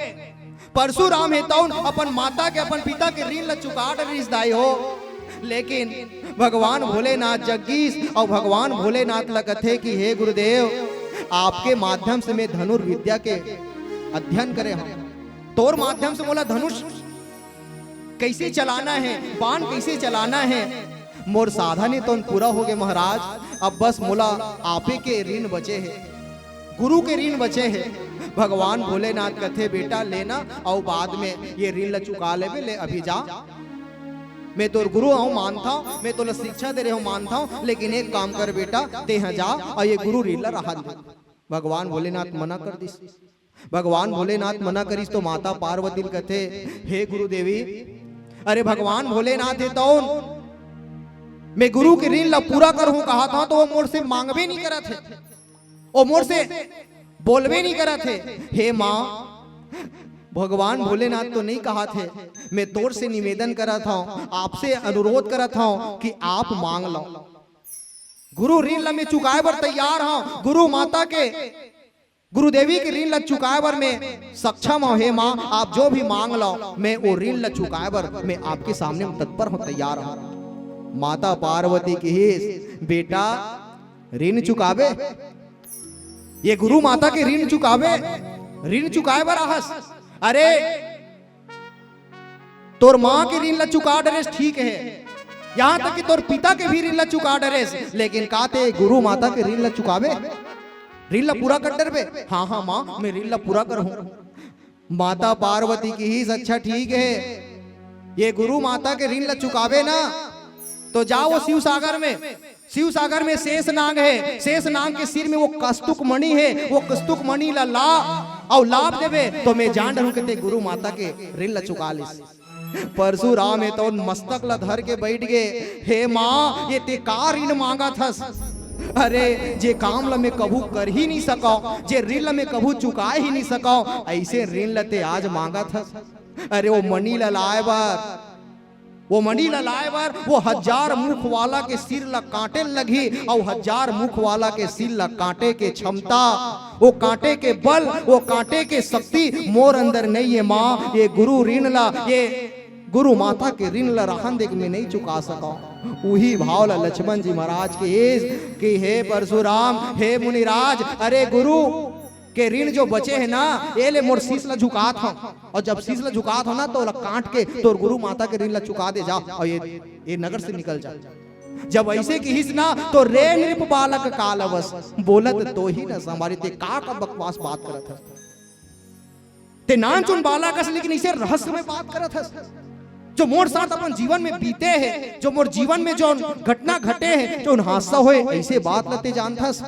परशुराम है तो अपन माता के, अपन पिता के ऋण ला चुका रिश्ताई हो, लेकिन भगवान भोलेनाथ जगदीश और भगवान भोलेनाथ लगते कि हे गुरुदेव, आपके माध्यम से मैं धनुर्विद्या के अध्ययन करे हम, तोर माध्यम से बोला धनुष कैसे चलाना है, बाण कैसे चलाना है, मोर साधन तो पूरा हो गए महाराज। अब बस मोला आपे के ऋण बचे है, गुरु के ऋण बचे है। भगवान भोलेनाथ कथे बेटा लेना और बाद में ये ऋण ला चुका ले अभी जा, मैं तो गुरु हूँ मानता हूँ, मैं तो शिक्षा दे रहे हूँ मानता हूँ, लेकिन एक काम कर बेटा, ते यहाँ जा और ये गुरु ऋण ला रहा दे। भगवान भोलेनाथ मना कर दिस, भगवान भोलेनाथ मना करिस तो माता पार्वती कथे, हे गुरु देवी, अरे भगवान भोलेनाथ है तो मैं गुरु के ऋण ला पूरा करूं कहा था तो वो मोर से मांगबे नहीं करा थे, वो मोर से बोलबे नहीं करा थे। हे माँ, भगवान भोलेनाथ तो नहीं कहा थे, मैं तोर से निवेदन करा था, आपसे अनुरोध करा था कि आप मांग लो। गुरु ऋण ला मैं चुकाए बर तैयार हूं, गुरु माता के गुरुदेवी के ऋण ल चुकाए बर मैं सक्षम हूँ। हे माँ, आप जो भी मांग लो मैं वो ऋण ल चुकाए बर मैं आपके सामने तत्पर हूँ, तैयार हूँ। माता पार्वती की ही बेटा ऋण चुकावे, ये गुरु माता के ऋण चुकावे, ऋण चुकाए बर आहस। अरे तोर माँ के ऋण ल चुका डरेस, ठीक है, यहाँ तक कि तोर पिता के भी ऋण ल चुका डरेस, लेकिन काते गुरु माता के ऋण ल चुकावे, ऋण ला पूरा कर डरबे। हाँ हाँ माँ, मैं ऋण ला पूरा करूं। माता पार्वती की ही अच्छा, ठीक है, ये गुरु माता के ऋण ला चुकावे ना तो जाओ वो शिव सागर में, शिव सागर में शेष नाग है, शेष नाग के सिर में वो कस्तुक मणि है, वो कस्तुक मणि ला ला और लाभ देवे तो मैं जान रहूं कि गुरु माता के ऋण ला चुका लिस। परशुराम है तो मस्तक ला धर के बैठ गए, हे माँ ये ते का ऋण मांगा थस? अरे जे काम ला मैं कभू कर ही नहीं सका, जे ऋण ला मैं कभू चुका ही नहीं सका, ऐसे ऋण लते आज मांगा था। अरे वो मणि ला लाए बार, वो मणि ला लाए बार वो 1000 मुख वाला के सिर ला काटे लगी, और 1000 मुख वाला के सिर ला काटे के क्षमता, वो कांटे के बल, वो कांटे के शक्ति मोर अंदर नहीं है माँ। ये गुरु ऋण ला, ये गुरु माता के ऋण ला रहन देख में नहीं चुका सका। वही भाव ला लक्ष्मण जी महाराज के हे परशुराम, हे मुनिराज, अरे गुरु के ऋण जो बचे है ना, ये ले मोर शीश ला झुकात हूं, और जब शीश ला झुकात हो ना तो काट के तोर गुरु माता के ऋण ला चुका दे जा, और ये नगर से निकल जा। जब ऐसे की हिस ना तो रे नृप बालक कालवस, बोलत तो ही न हमारी ते का बकवास बात करत है, ते नान चुन बालक, लेकिन इसे रहस्य में बात करत है। जो मोर साथ अपन जीवन में बीते हैं, जो मोर जीवन में जो घटना घटे हैं, जो हादसा हुए, ऐसे बात लते जानथस।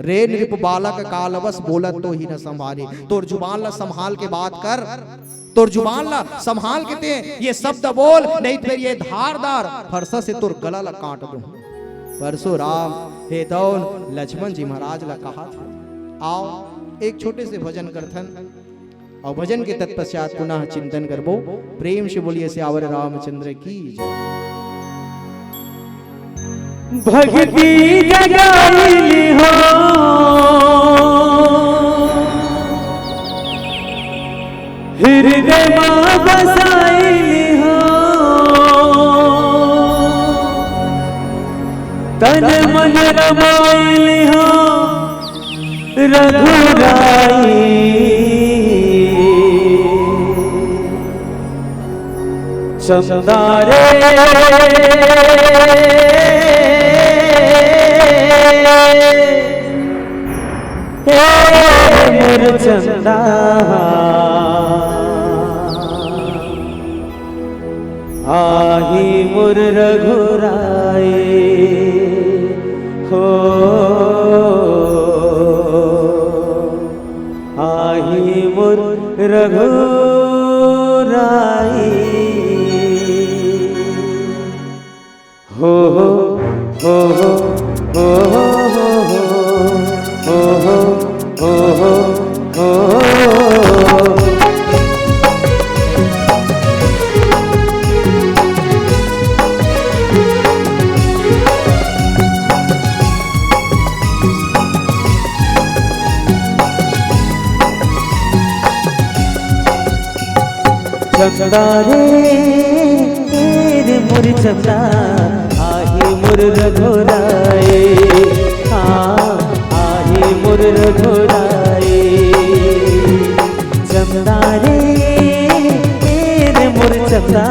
रे नृप बालक कालवस, बोलत तो ही न संभाले, तोर जुबान ला संभाल के बात कर, तोर जुबान ला संभाल के ते ये शब्द बोल, नहीं फिर ये धारदार फरसा से तोर गला ला काट दूं। परशुराम हे दौन लक्ष्मण जी महाराज ला कहा था, आओ एक छोटे से भजन करथन, और भजन के तत्पश्चात पुनः चिंतन करबो। प्रेम से बोलिए सियावर रामचंद्र की जय। भक्ति जगाईली हो हृदय में बसाईली हो, तन मन रमाईली हो रघुराई, चंदारे मोर चंदा, आही मोर रघुराई हो, आही मोर रघुराई हो हो हो हो हो हो हो हो हो। चंदा रे मोर चंदा, आही मोर रघुराई, आही मोर रघुराई, चंदा रे मोर चंदा,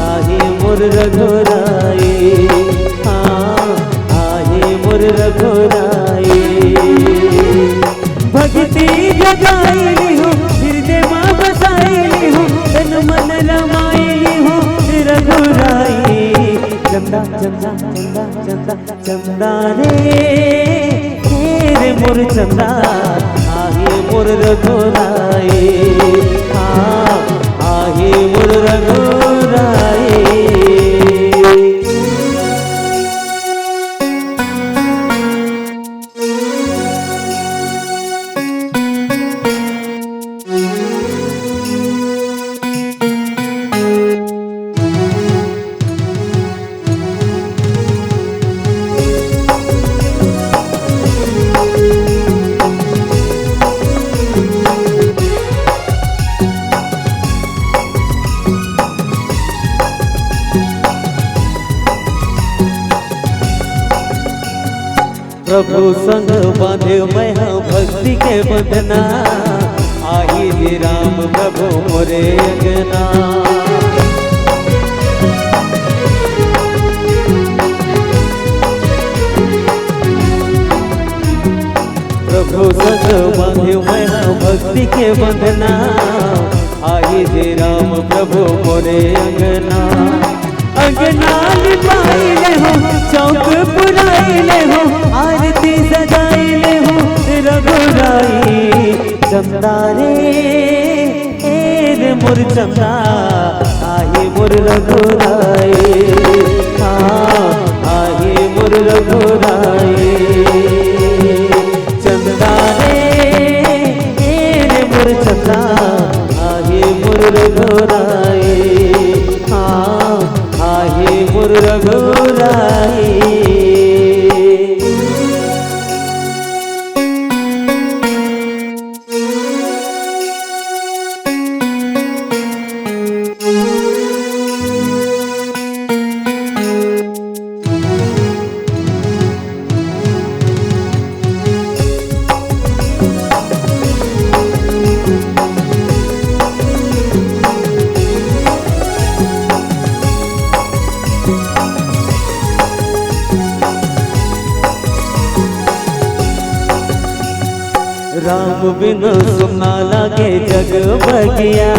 आही मोर रघुराई, आही मोर रघुराई। भक्ति जगाईली हूँ, हृदय में बसाईली हूँ, तन मन रमाईली हूँ रघुराई, चंदा चंदा चंदा चंदा चंदा रे मोर चंदा, आही मोर रघुराई, आही मोर रघुराई। प्रभु संग बांधे मैं भक्ति के बंधना, आई जे राम प्रभु मोरे अंगना। प्रभु संग बांधे मैं भक्ति के बंधना, आई जे राम प्रभु मोरे अंगना। अंगना लिपाइले हो, चौक पुराइले हो, आरती सजाइले हो रघुराई। चंदा रे मोर चंदा, आई मोर रघुराई। हाँ आई मोर रघुराई। चंदा रे मोर चंदा, आई मोर रघुराई। हाँ आई मोर रघुराई। राम बिन सुना लागे जग बगिया,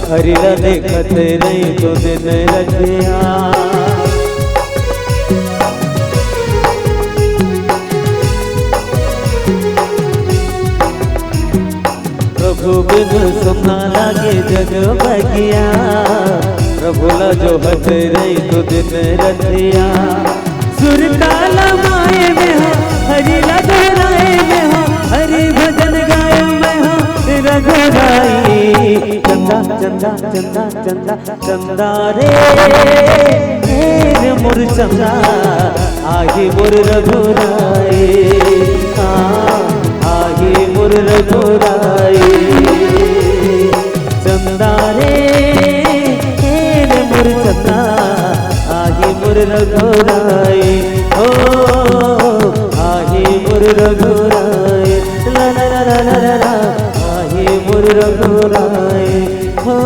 हरि ला देखत रही तो दिन रतिया। प्रभु बिन सुना लागे जग बगिया, प्रभु ला जो हट रही तो दिन रतिया। सुर ताला माए में हो, हरि ला दोहराए में हो, हरि भजन गाय में हो रघुराई। चंदा चंदा चंदा चंदा चंदा रे मोर चंदा, आगे मोर रघुराई। हाँ आगे मोर रघुराई। चंदा रे मोर चंदा, आगे मोर रघुराई। ओ आगे मोर रघुराई। ला ला ला ला ला ला, आगे मोर रघुराई। हो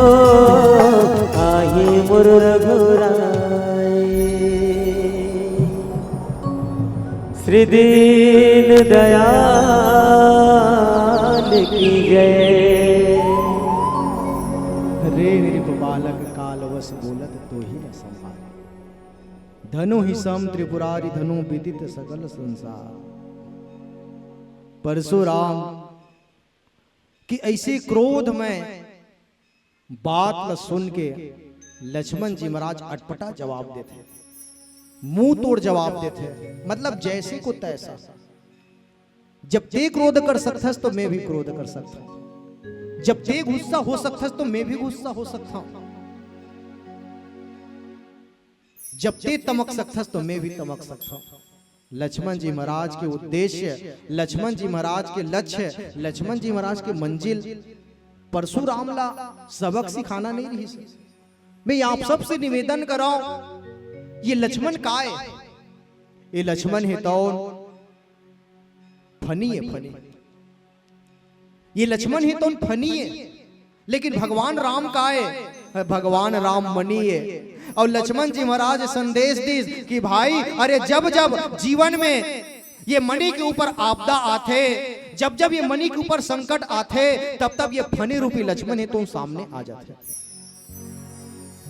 आगे मोर रघुराई। श्री दीन दयाल की जय। रे नृप बालक कालवश बोलत तो ही न संभाल, धनु ही सम त्रिपुरारी धनु विदित सकल संसार। परशुराम कि ऐसे क्रोध में बात न सुन के लक्ष्मण जी महाराज अटपटा जवाब देते, मुंह तोड़ जवाब देते, मतलब जैसे को तैसा। जब ते क्रोध कर सकथस तो मैं भी क्रोध कर सकता हूं, जब ते गुस्सा हो सकथस तो मैं भी गुस्सा हो सकता हूं, जब ते तमक सकथस तो मैं भी तमक सकता हूं। लक्ष्मण जी महाराज के उद्देश्य, लक्ष्मण जी महाराज के लक्ष्य, लक्ष्मण जी महाराज के मंजिल परशुराम ला सबक सिखाना नहीं रही। मैं आप सबसे निवेदन कराऊं, ये लक्ष्मण का है? ये लक्ष्मण है तो फनी है, फनी। ये लक्ष्मण है तो फनी है, लेकिन भगवान राम का है? भगवान राम मनी है। और लक्ष्मण जी महाराज संदेश दी कि भाई अरे जब जब जीवन में ये मणि के ऊपर आपदा आते, जब जब ये मणि के ऊपर संकट आते, तब तब ये फनी रूपी लक्ष्मण है तो सामने आ जाते।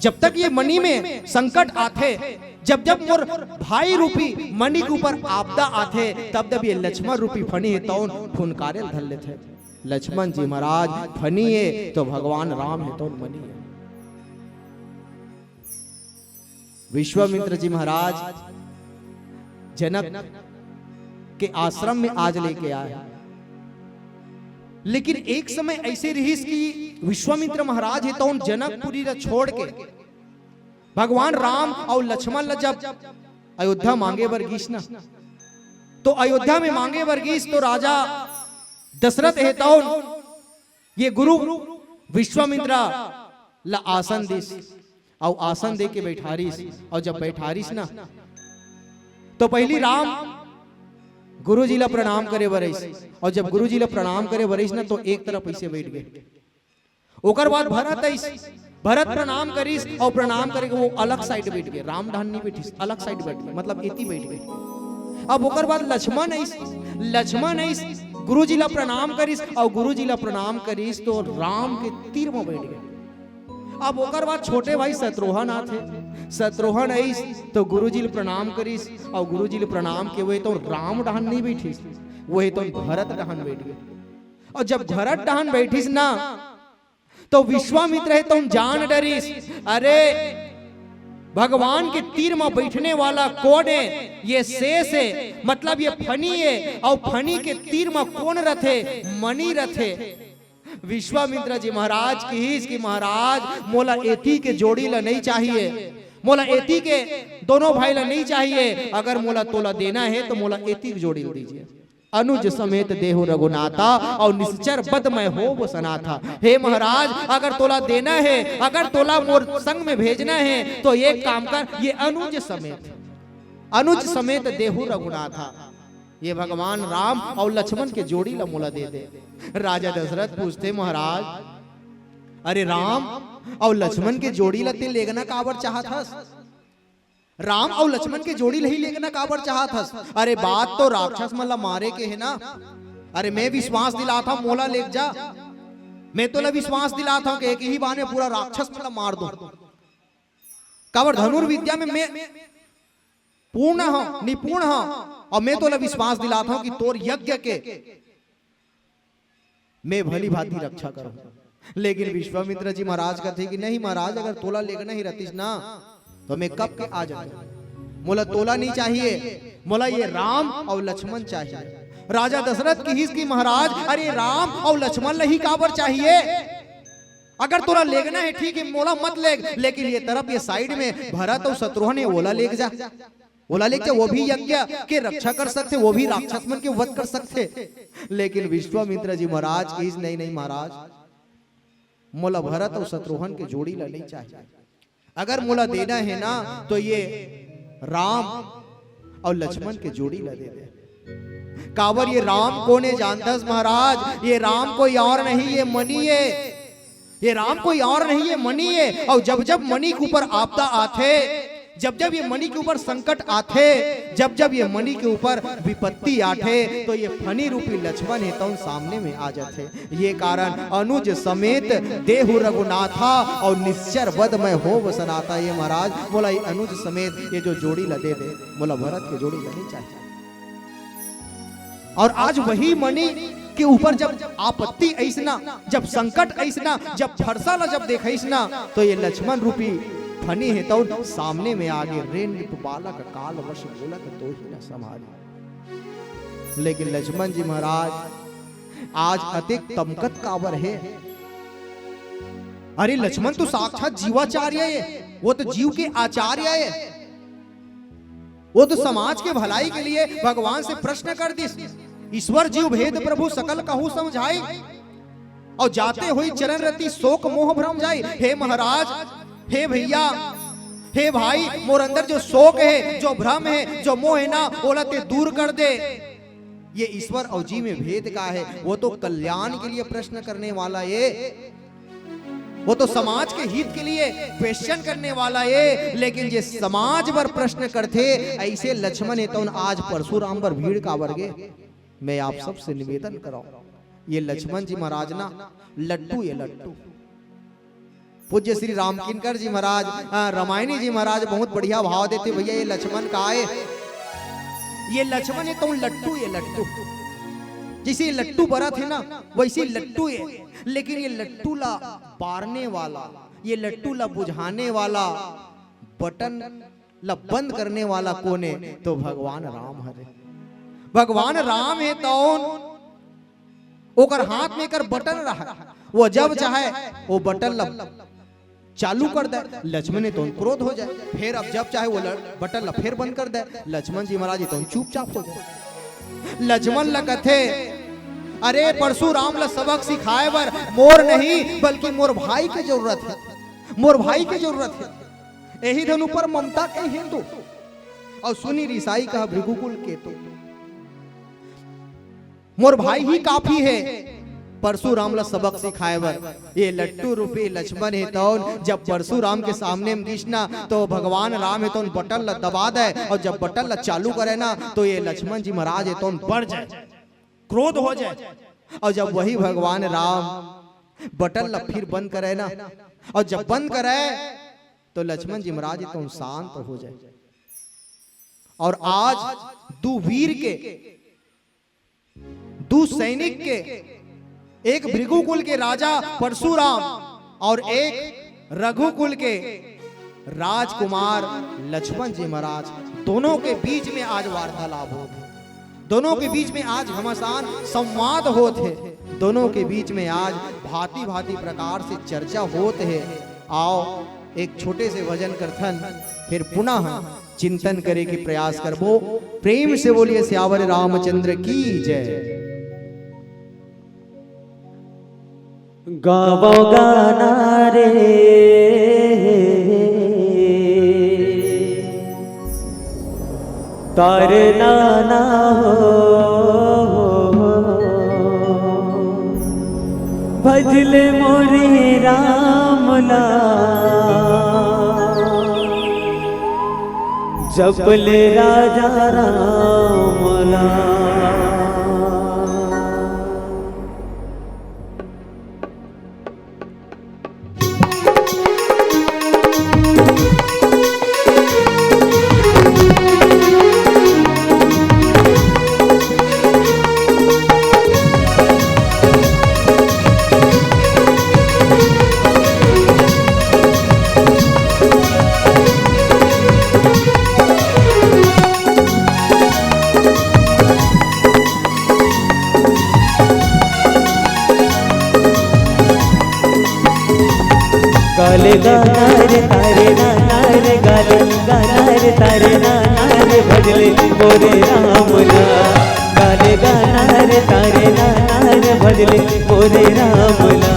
जब तक ये मणि में संकट आते, जब जब मोर भाई रूपी मणि के ऊपर आपदा आते, तब तब ये लक्ष्मण रूपी फनी है तो फुनकारे धर लेते। लक्ष्मण जी महाराज फनी है तो भगवान राम है तो मनी है। विश्वामित्र जी महाराज जनक के आश्रम में आज लेके आए, लेकिन एक समय ऐसे रही कि विश्वामित्र महाराज है तो जनकपुरी छोड़ के भगवान राम और लक्ष्मण जब अयोध्या मांगे वर्गीस ना, तो अयोध्या में मांगे वर्गीस तो राजा दशरथ है तो ये गुरु विश्वामित्रा ला आसन दिस और आसन दे के बैठारिस। और जब बैठारिस ना तो पहली राम गुरु जी ला प्रणाम करे बरस, और जब गुरु जी ला प्रणाम करे बरस ना तो एक तरफ ऐसे बैठ गए। ओकर बाद भरत प्रणाम करिस और प्रणाम करे वो अलग साइड बैठ गए, राम ढान नहीं बैठिस, अलग साइड बैठ गए, मतलब इति बैठ गए। अब ओकर बाद लक्ष्मण गुरु जी ला प्रणाम करिस और गुरु जी ला प्रणाम करिस तो राम के तीर में बैठ गए। अब ओकर बाद छोटे भाई शत्रुघ्न आथे, शत्रुघ्न आइस तो गुरु जी ला प्रणाम करिस और गुरु जी ला प्रणाम के हुए तो राम ढान नहीं बैठिस, वही तो भरत ढान बैठ गए। और जब भरत ढान बैठिस ना तो विश्वामित्र है तो जान डरिस, अरे भगवान के तीर में बैठने वाला कौन है? ये शेष है, मतलब ये फनी है, और फनी के तीर में कौन रथे? मणि रथे। विश्वामित्र जी महाराज की महाराज मोला एती के जोड़ी ला नहीं चाहिए, मोला एती के दोनों भाई ला नहीं चाहिए, अगर मोला तोला देना है तो मोला एती की जोड़ी दीजिए। अनुज समेत देहु रघुनाथा और निश्चर बद में हो वो सनाथा। हे महाराज अगर तोला देना है, अगर तोला मोर संग में भेजना है तो एक काम कर, ये अनुज समेत देहु रघुनाथा, ये भगवान राम और लक्ष्मण के जोड़ी ला मोला दे दे। राजा दशरथ पूछते महाराज, अरे राम और लक्ष्मण के जोड़ी ला ते लेगना काबर चाहत हस? राम और लक्ष्मण के जोड़ी नहीं लेना काबर चाहत हस? अरे बात तो राक्षस मला मारे के है ना। अरे मैं विश्वास दिलाता हूं मोला ले जा, मैं तो विश्वास दिलाता हूं कि एक ही बार में पूरा राक्षस मला मार दो। काबर धनुर्विद्या में मैं पूर्ण हूं, निपुण हूं, और मैं तो विश्वास दिलाता हूं कि तोर यज्ञ के मैं भली भांति रक्षा करूं। लेकिन विश्वामित्र जी महाराज कहते कि नहीं महाराज, अगर तोला लेगना ही रहतीस ना तो मैं कब के आ जाता, मोला तोला नहीं चाहिए, मोला ये राम और लक्ष्मण चाहिए। राजा दशरथ की महाराज, अरे राम और लक्ष्मण ही काबर चाहिए? अगर तोरा लेगना है ठीक है, मोला मत लेग, लेकिन ये तरफ ये साइड में भरत और शत्रुघ्न है, ओला लेग जा, ओला लेग जा, वो भी यज्ञ के रक्षा कर सकते, वो भी राक्षस मन के वध कर सकते। लेकिन विश्वामित्र जी महाराज की नहीं महाराज, मोला भरत और शत्रुघ्न के जोड़ी ला नहीं चाहिए, अगर मोला देना है ना तो ये राम और लक्ष्मण के जोड़ी ला दे दे। काबर ये राम कोने जानता महाराज, ये राम कोई और नहीं, ये मणि है, ये राम कोई और नहीं, ये मणि है। और जब जब मणि के ऊपर आपदा आथे, जब जब ये मणि के ऊपर संकट आथे, जब जब ये मणि के ऊपर विपत्ति आथे, तो ये फनी रूपी लक्ष्मण है तो सामने में आ जाते। ये कारण अनुज समेत देहु रघुनाथा और निश्चर वद में हो वसनाथा। ये महाराज बोला ये अनुज समेत ये जो जोड़ी ला दे दे, बोला भरत के जोड़ी नहीं चाहिए। और आज वही मणि के ऊपर जब आपत्ति ऐसना, जब संकट ऐसना, जब फरसा ला जब देखना, तो ये लक्ष्मण रूपी फनी है तो सामने में आगे रेन बालक काल वश बोलत तो ही न संभाली। लेकिन लक्ष्मण जी महाराज आज अधिक तमकत काबर है? अरे लक्ष्मण तो साक्षात जीवाचार्य है, वो तो जीव के आचार्य है, वो तो समाज के भलाई के लिए भगवान से प्रश्न कर दिस, ईश्वर जीव भेद प्रभु सकल कहूं समझाई, और जाते हुई चरण रति शोक मोह भ्रम जाई। हे महाराज, हे भैया, हे भाई, मोर अंदर जो शोक है, जो भ्रम है, जो मोह है ना, बोला ते दूर कर दे। ये ईश्वर और जीव में भेद का है, वो तो कल्याण के लिए प्रश्न करने वाला है, वो तो समाज के हित के लिए क्वेश्चन करने वाला है। लेकिन ये समाज पर प्रश्न करते ऐसे लक्ष्मण है तो आज परशुराम पर भीड़ का वर्गे। मैं आप सबसे निवेदन कराऊं, ये लक्ष्मण जी महाराज ना लट्टू, ये लट्टू। पूज्य श्री राम किंकर जी महाराज, रामायणी जी महाराज बहुत बढ़िया भाव देते, भैया ये लक्ष्मण का है, ये लक्ष्मण है तो लट्टू, ये लट्टू। जैसे लट्टू बड़ा थे ना वैसे लट्टू है, लेकिन ये लट्टू ला बारने वाला, ये लट्टू ला बुझाने वाला, बटन ला बंद करने वाला कौन है? तो भगवान राम है। भगवान राम है तो ओकर हाथ में कर बटन रहा, वो जब चाहे वो बटन ला चालू कर दे, लक्ष्मण तो क्रोध हो जाए, फिर अब जब चाहे वो बटन ला फिर बंद कर दे, लक्ष्मण जी महाराज तो चुपचाप हो जाए। लक्ष्मण लगते अरे परशुराम ला सबक सिखाए बर मोर नहीं बल्कि मोर भाई की जरूरत है, मोर भाई की जरूरत है। यही धनु पर ममता के हिंदू और सुनी रिसाई कहा भृगुकुल के तो मोर भाई ही काफी है परशुराम ला सबक सिखाए बर। ये लट्टू रूपी लक्ष्मण है तो जब परशुराम के सामने में दिखना तो भगवान राम है तो बटन ला दबा दे, और जब बटन ला चालू करे ना तो ये लक्ष्मण जी महाराज है तो बढ़ जाए, क्रोध हो जाए। और जब वही भगवान राम बटन ला फिर बंद करे ना, और जब बंद करे तो लक्ष्मण जी महाराज है तो शांत हो जाए। और आज दो वीर के, दो सैनिक के, एक भृगुकुल के राजा परशुराम और एक रघुकुल के राजकुमार लक्ष्मण जी महाराज, दोनों के बीच में आज वार्तालाप हो, दोनों के बीच में आज घमासान संवाद होते, दोनों के बीच में आज भांति भांति प्रकार से चर्चा होते है। आओ एक छोटे से भजन कीर्तन फिर पुनः चिंतन करे के प्रयास करबो। प्रेम से बोलिए सियावर रामचंद्र की जय। गावो गाना रे तारे नाना हो, भजले मोरी रामला जपले राजा रामला। गाले गाना रे तारे नाना रे, गाले गाना रे तारे नाना रे, भजले मोरे रामला। गाले गाना रे तारे नाना रे, भजले मोरे रामला।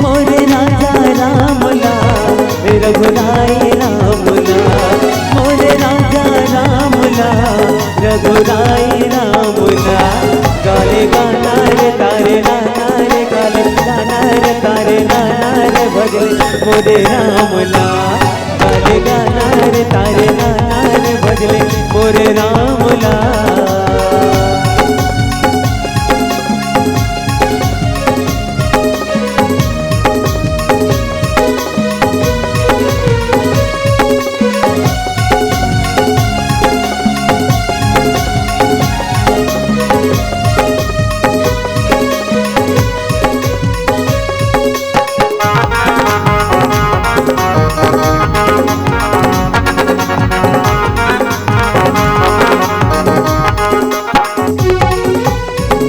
मोरे राजा रामला रघुराई रामला, मोरे राजा रामला रघुराई रामला। गाले गाना रे तारे नाना रे, गाले गाना रे तारे नाना रे, भजले मोरे रामला। गाले गाना रे तारे नाना रे, भजले मोरे रामला।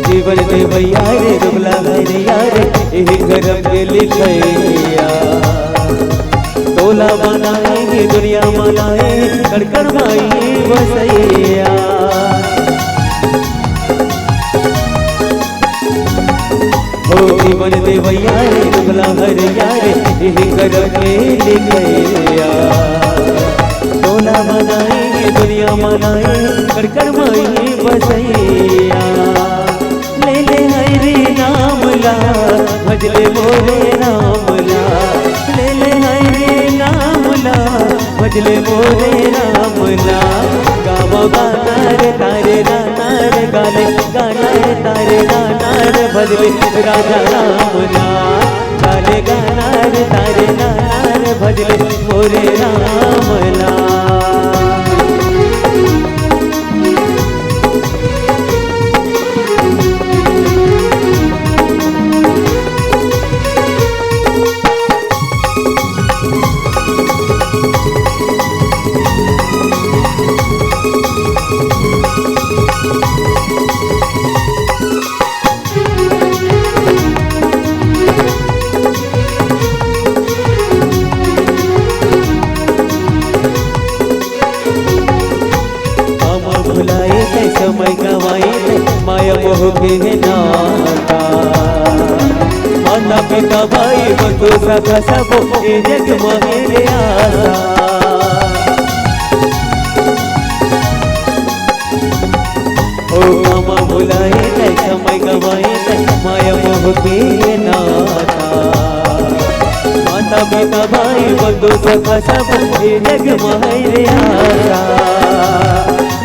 जीवन देवैया रे दुबला भैया रे, यही गरब के लिखैया। तोला बनाएंगे दुनिया मनाए, कड़कड़ भाई बसैया। हो जीवन देवैया रे दुबला भैया रे, यही गरब के लिखैया। तोला बनाएंगे दुनिया मनाए, कड़कड़ भाई बसैया। ले ले हरि नामला भजले मोरे रामला, ले ले हरि नामला भजले मोरे रामला। गावो गाना रे तारे नाना रे, गाले गाना रे तारे नाना रे, भजले राजा रामला। गाले गाना रे तारे नाना रे, भजले मोरे रामला। समय गवाए माया मोह के नाता, माता पिता भाई बंधु सखा सब ए जग मेरे आशा। ओ ओ मामा बुलाए थे समय गवाए थे माया मोह के नाता माता पिता भाई बंधु सखा सब जग मारे आशा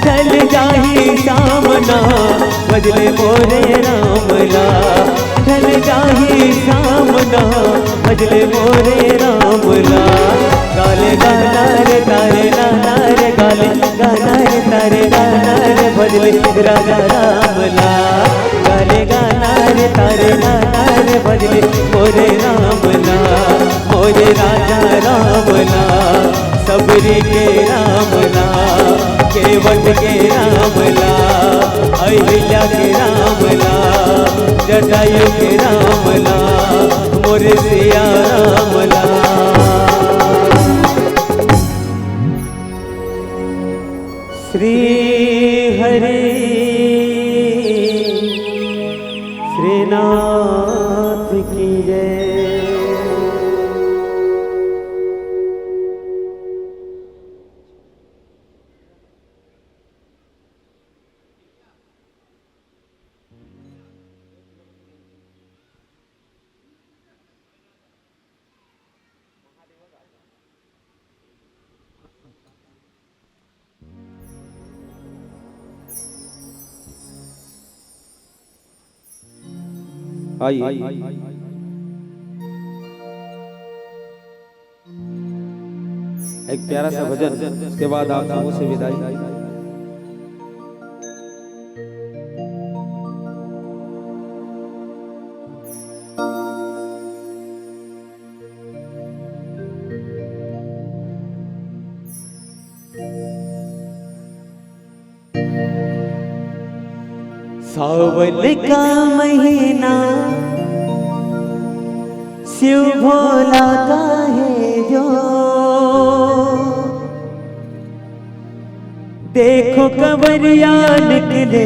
चल जाही सामना बजले मोरे रामला चल जाही सामना बजले मोरे रामला गाले गाना रे तारे नाना रे गाले गाना रे तारे नाना रे भजले राजा रामला गाले गाना रे तारे नाना रे भजले मोरे रामला मोरे राजा रामला सबरी के रामला केवट के रामला अहिल्या के रामला जटायु के रामला मोरे सिया रामला श्री हरि श्रीनाथ की जय। आइए एक प्यारा सा भजन, उसके बाद आप सबों से विदाई। सावन का महीना शिव भोला का है जो देखो कंवरिया निकले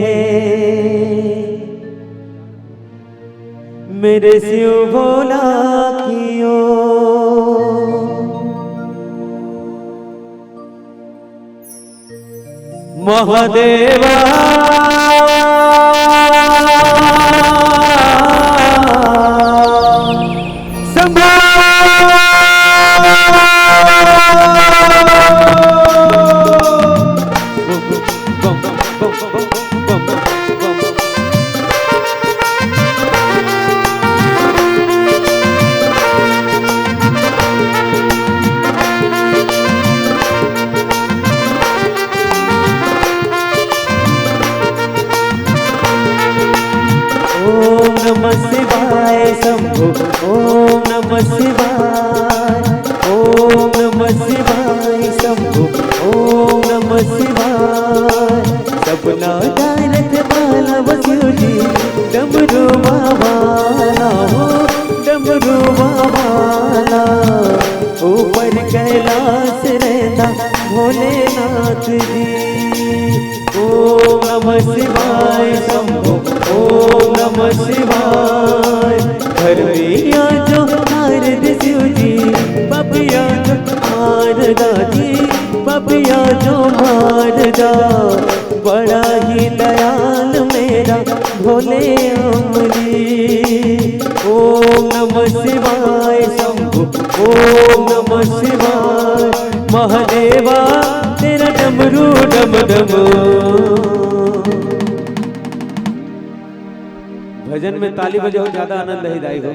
हैं मेरे शिव भोला की ओर। महादेवा ओम नमः शिवाय ओम नमः शिवाय शंभो ओम नमः शिवाय सपना डायरत बाला वसूली डमरू बाबाला हो डमरू बाबाला ऊपर कैलाश रहता भोलेनाथ जी। ओम नमः शिवाय शंभो ओम नमः शिवाय घर में जो नारद शिव जी पपिया जो मारदा जी पपिया जो मारदा बड़ा ही दयाल मेरा भोले अमरी। ओम नमः शिवाय शंभो ओम नमः शिवाय महादेवा तेरा डमरू डम डम। भजन में ताली बजाओ, ज्यादा आनंद ही दाई हो।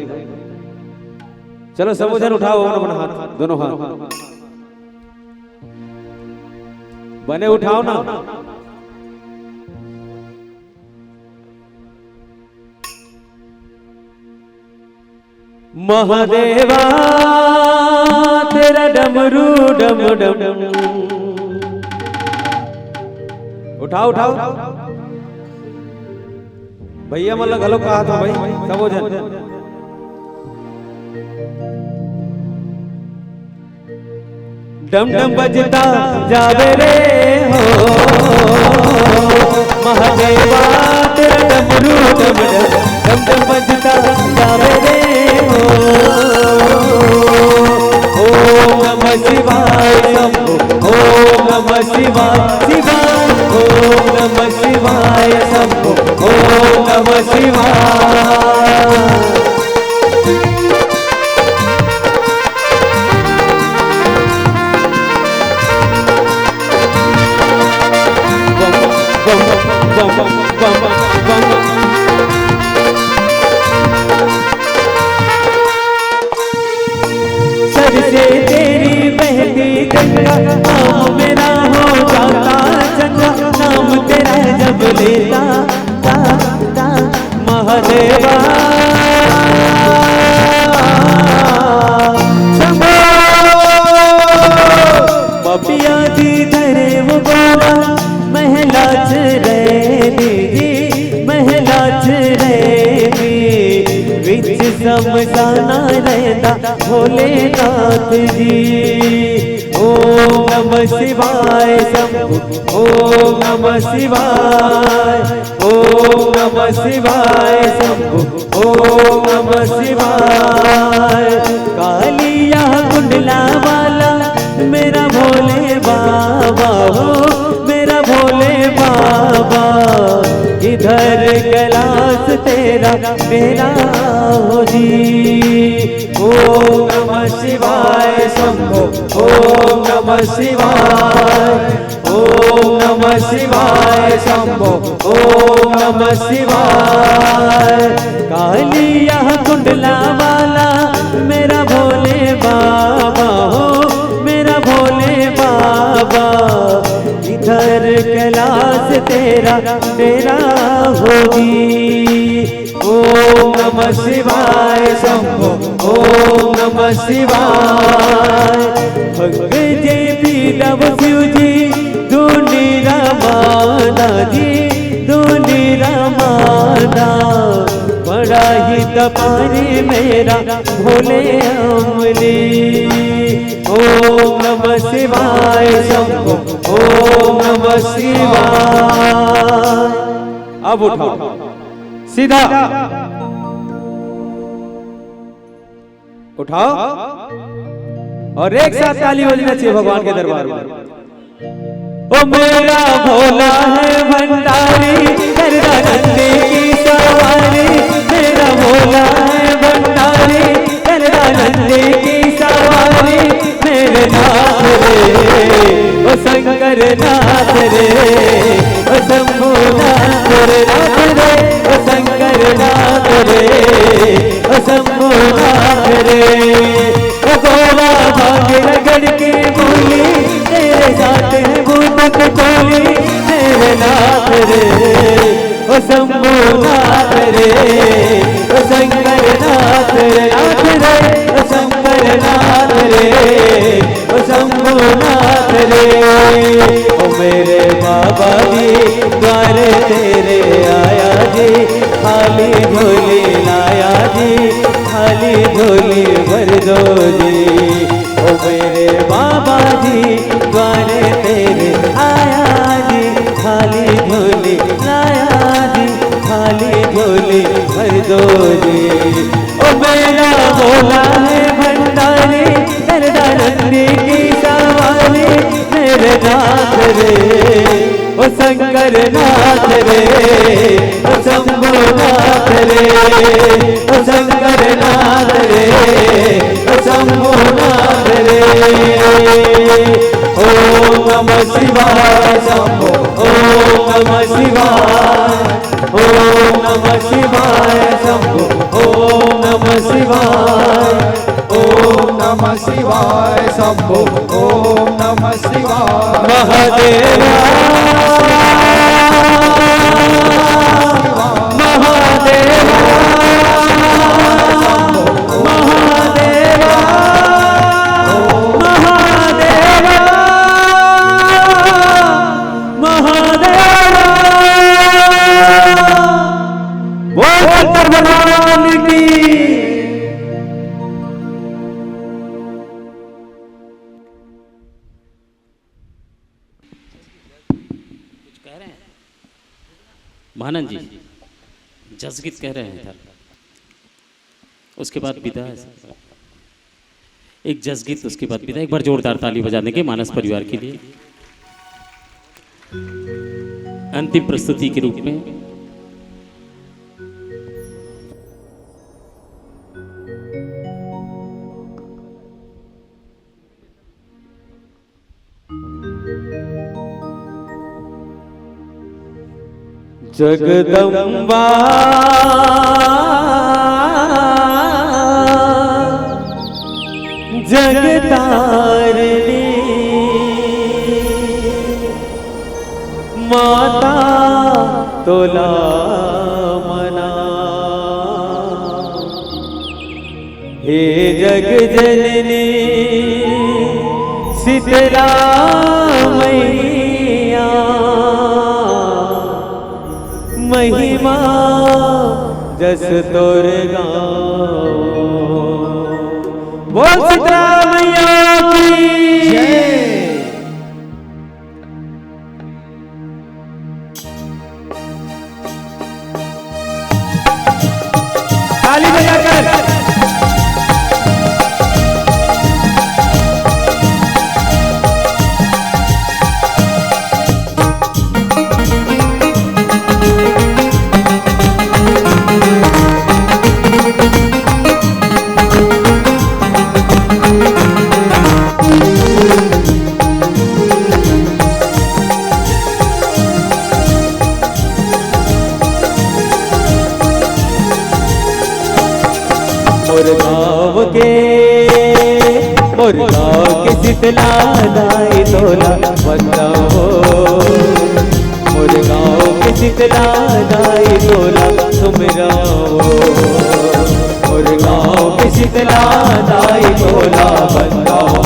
चलो सब जन उठाओ अपना हाथ, दोनों हाथ बने उठाओ ना। महादेवा तेरा डमरू डम डम। उठाओ उठाओ भैया मतलब गलो का हाथ भाई सबो जन। डम डम बजता जावे रे हो महादेवा तेरा डमरू डम डम। डम डम बजता जावे रे हो ओम नमः शिवाय शंभो ओम नमः शिवाय शिवाय ओम नमः शिवाय बम बम बम। सर से तेरी बहती गंगा नाम मेरा हो जाता चंगा, नाम तेरा जब लेता ता ता महादेवा शंभो। पपिया दी धरे वो बोला महला रे दीदी महला रे विच समझाना रहता भोलेनाथ जी। ओम नमः शिवाय शंभु ओम नमः शिवाय, ओम नमः शिवाय शंभु ओम नमः शिवाय। कालिया कुंडला वाला मेरा भोले बाबा हो मेरा भोले बाबा, इधर कैलाश तेरा मेरा हो जी। ओम नमः शिवाय शंभो ओम नमः शिवाय, ओम नमः शिवाय शंभो ओम नमः शिवाय। कालिया कुंडला वाला मेरा भोले बाबा हो मेरा भोले बाबा, इधर कैलाश तेरा मेरा होगी। ओम नमः शिवाय शंभो ओम नमः शिवाय। भग जे पीरव शिव जी धूनी रमाना जी धूनी रमाना, बड़ा ही तपारी मेरा भोले अमली। ओम नमः शिवाय शंभो ओम नमः शिवाय। अब उठाओ सीधा उठाओ और एक साथ ताली बजना चाहिए भगवान के दरबार में। ओ मेरा भोला है भंडारी करदा नंदी की सवारी, मेरा भोला है भंडारी करदा नंदी की सवारी। मेरे नाथ रे ओ शंकर नाथ रे ओ शंभु नाथ रे नाथ रे ओ शंकर नाथ रे ओ शंभु नाथ रे। ओ गोला भाग रगड़ के बोली तेरे साथ है भूत टोली, मेरे नाथ रे ओ शंभु नाथ रे ओ शंकर नाथ रे नाथ रे ओ शंकर नाथ रे ओ शंभु नाथ रे। ओ मेरे बाबा जी द्वारे तेरे आया जी, खाली झोली लाया जी खाली झोली भर दो जी। ओ मेरे बाबा जी द्वारे तेरे आया जी, खाली झोली लाया जी खाली झोली भर दो जी। ओ मेरा भोला है भंडारी करदा नंदी की सवारी, मेरे नाथ रे ओ शंकर नाथ रे ओ शंभु नाथ रे ओ शंकर नाथ रे ओ शंभु नाथ रे। ओम नमः शिवाय शंभो ओम नमः शिवाय, ओम नमः शिवाय शंभो ओम नमः शिवाय, ओम नमः शिवाय शंभो ओम नमः शिवाय। महादेवा महादेवा महादेवा महादेवा महादेवा। बोल शंकर भगवान की। महानंद जी जसगीत कह रहे हैं, उसके बाद विदा है। एक जसगीत उसके बाद विदा। एक बार जोरदार ताली बजा देंगे मानस परिवार के लिए अंतिम प्रस्तुति के रूप में। जगदम्बा जगतारिणी माता तोला मना। हे जग जननी शीतला मैया महिमा जस तोर गाओ। बोल शीतला मैया की जय। ताली बजाकर मोर गाँव के शीतला दाई तोला बताओ। मोर गाँव के शीतला दाई तोला सुमराओ। मोर गाँव के शीतला दाई तोला बताओ।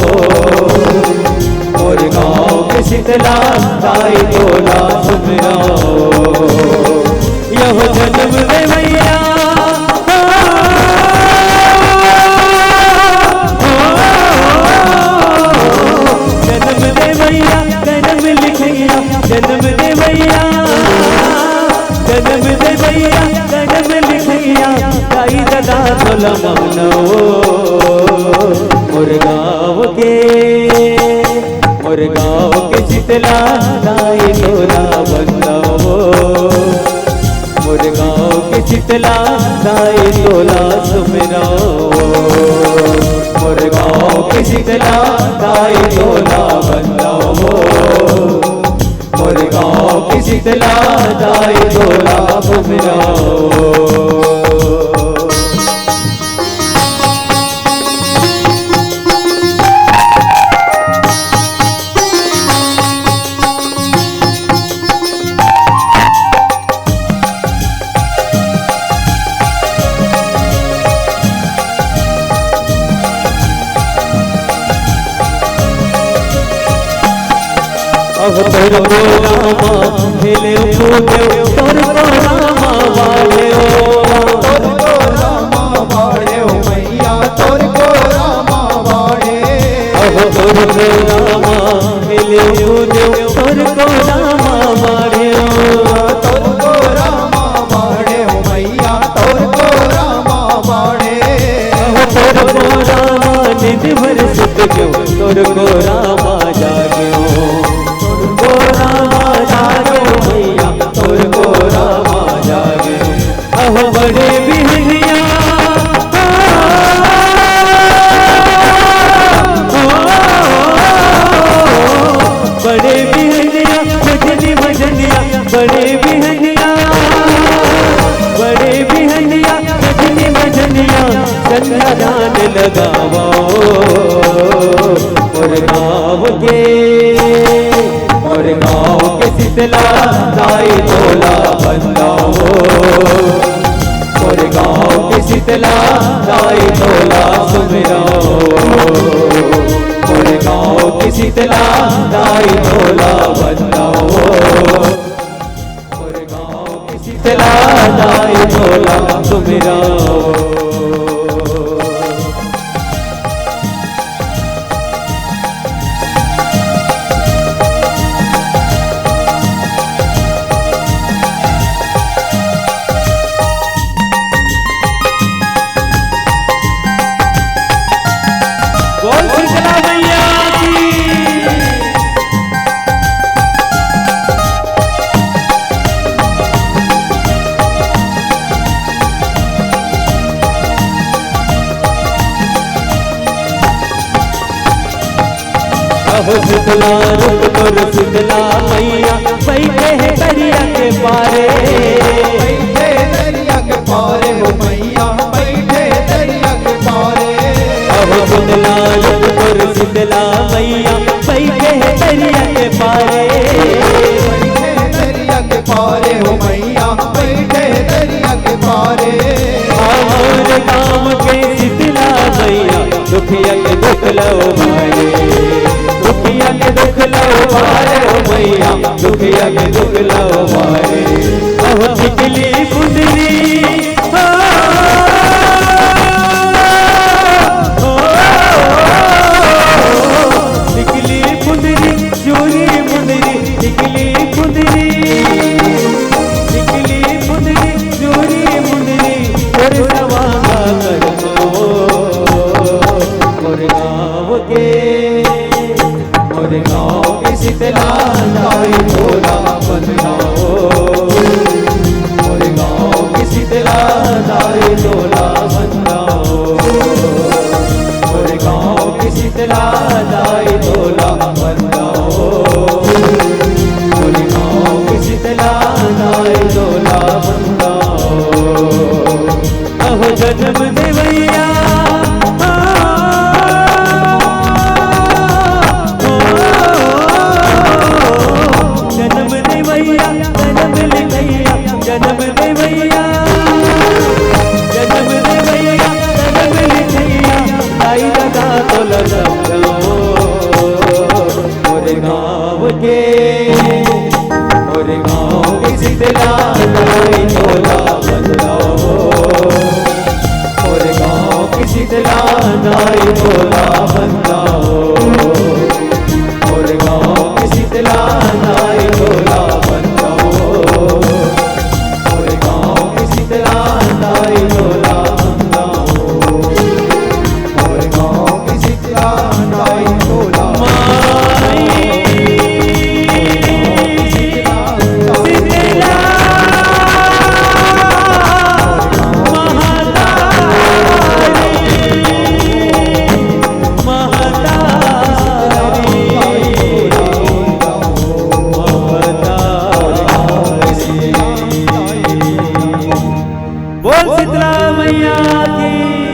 मोर गाँव के शीतला दाई तोला सुमराओ। यह जन्म में मैया जन्म दे भैया जन्म दे भैया जन्म लिखैया दाई दादा तोला मनो। मोर गाँव के शीतला दाई तोला बनाओ। मोर गाँव के शीतला दाई तोला सुमराओ। मोर गाँव के शीतला दाई तोला बनाओ। मोर गाँव की शीतला दाई तोला सुमराओ। अब तोर को रामा खेले कूदे तोर को रामा वाले तोर को रामा बाड़े ओ मैया तोर को रामा बाड़े। अब तोर को रामा खेले कूदे तोर को रामा वाले तोर को रामा बाड़े ओ मैया तोर को रामा बाड़े। अब तोर को रामा निधि भर सुत क्यों तोर को रामा जाग्यो। बड़े बिहनिया बड़े बिहनिया भजनी भजनिया बड़े बिहनिया बड़े बिहनिया भजनी भजनिया सन्नादान लगाओ। मोर गाँव के शीतला दाई तोला बनाओ। मोर गाँव के शीतला दाई तोला सुमराओ। मोर गाँव के शीतला दाई तोला बनाओ। मोर गाँव के शीतला दाई तोला सुमराओ। शीतला रुक तोर शीतला मैया बैठे है दरिया के पारे। बतलाओ मारे ओह टिकली पुतली टिकली पुतली चोरी मुंदरी टिकली पुतली चोरी मुंदरी और सवांगा कर मोरे गाँव के शीतला लाई भोला बंदाओ मोरे गाँव की शीतला लाई भोला बंदाओ मोरे गाँव की शीतला लाई भोला बंदाओ मोरे गाँव की शीतला लाई भोला बंदाओ अहो जन्म देवैया जन्म देवैया जन्म लिखैया जन्म देवैया जन्म देवैया जन्म लिखैया आई लगा तो लगाओ मोरे गाँव के शीतला लाई भोला बंदाओ मोरे गाँव की शीतला लाई भोला बंदाओ मोरे गाँव की शीतला लाई भोला बंदाओ मोरे गाँव की शीतला लाई भोला बंदाओ मोरे गाँव की शीतला लाई भोला बोल शीतला मैया की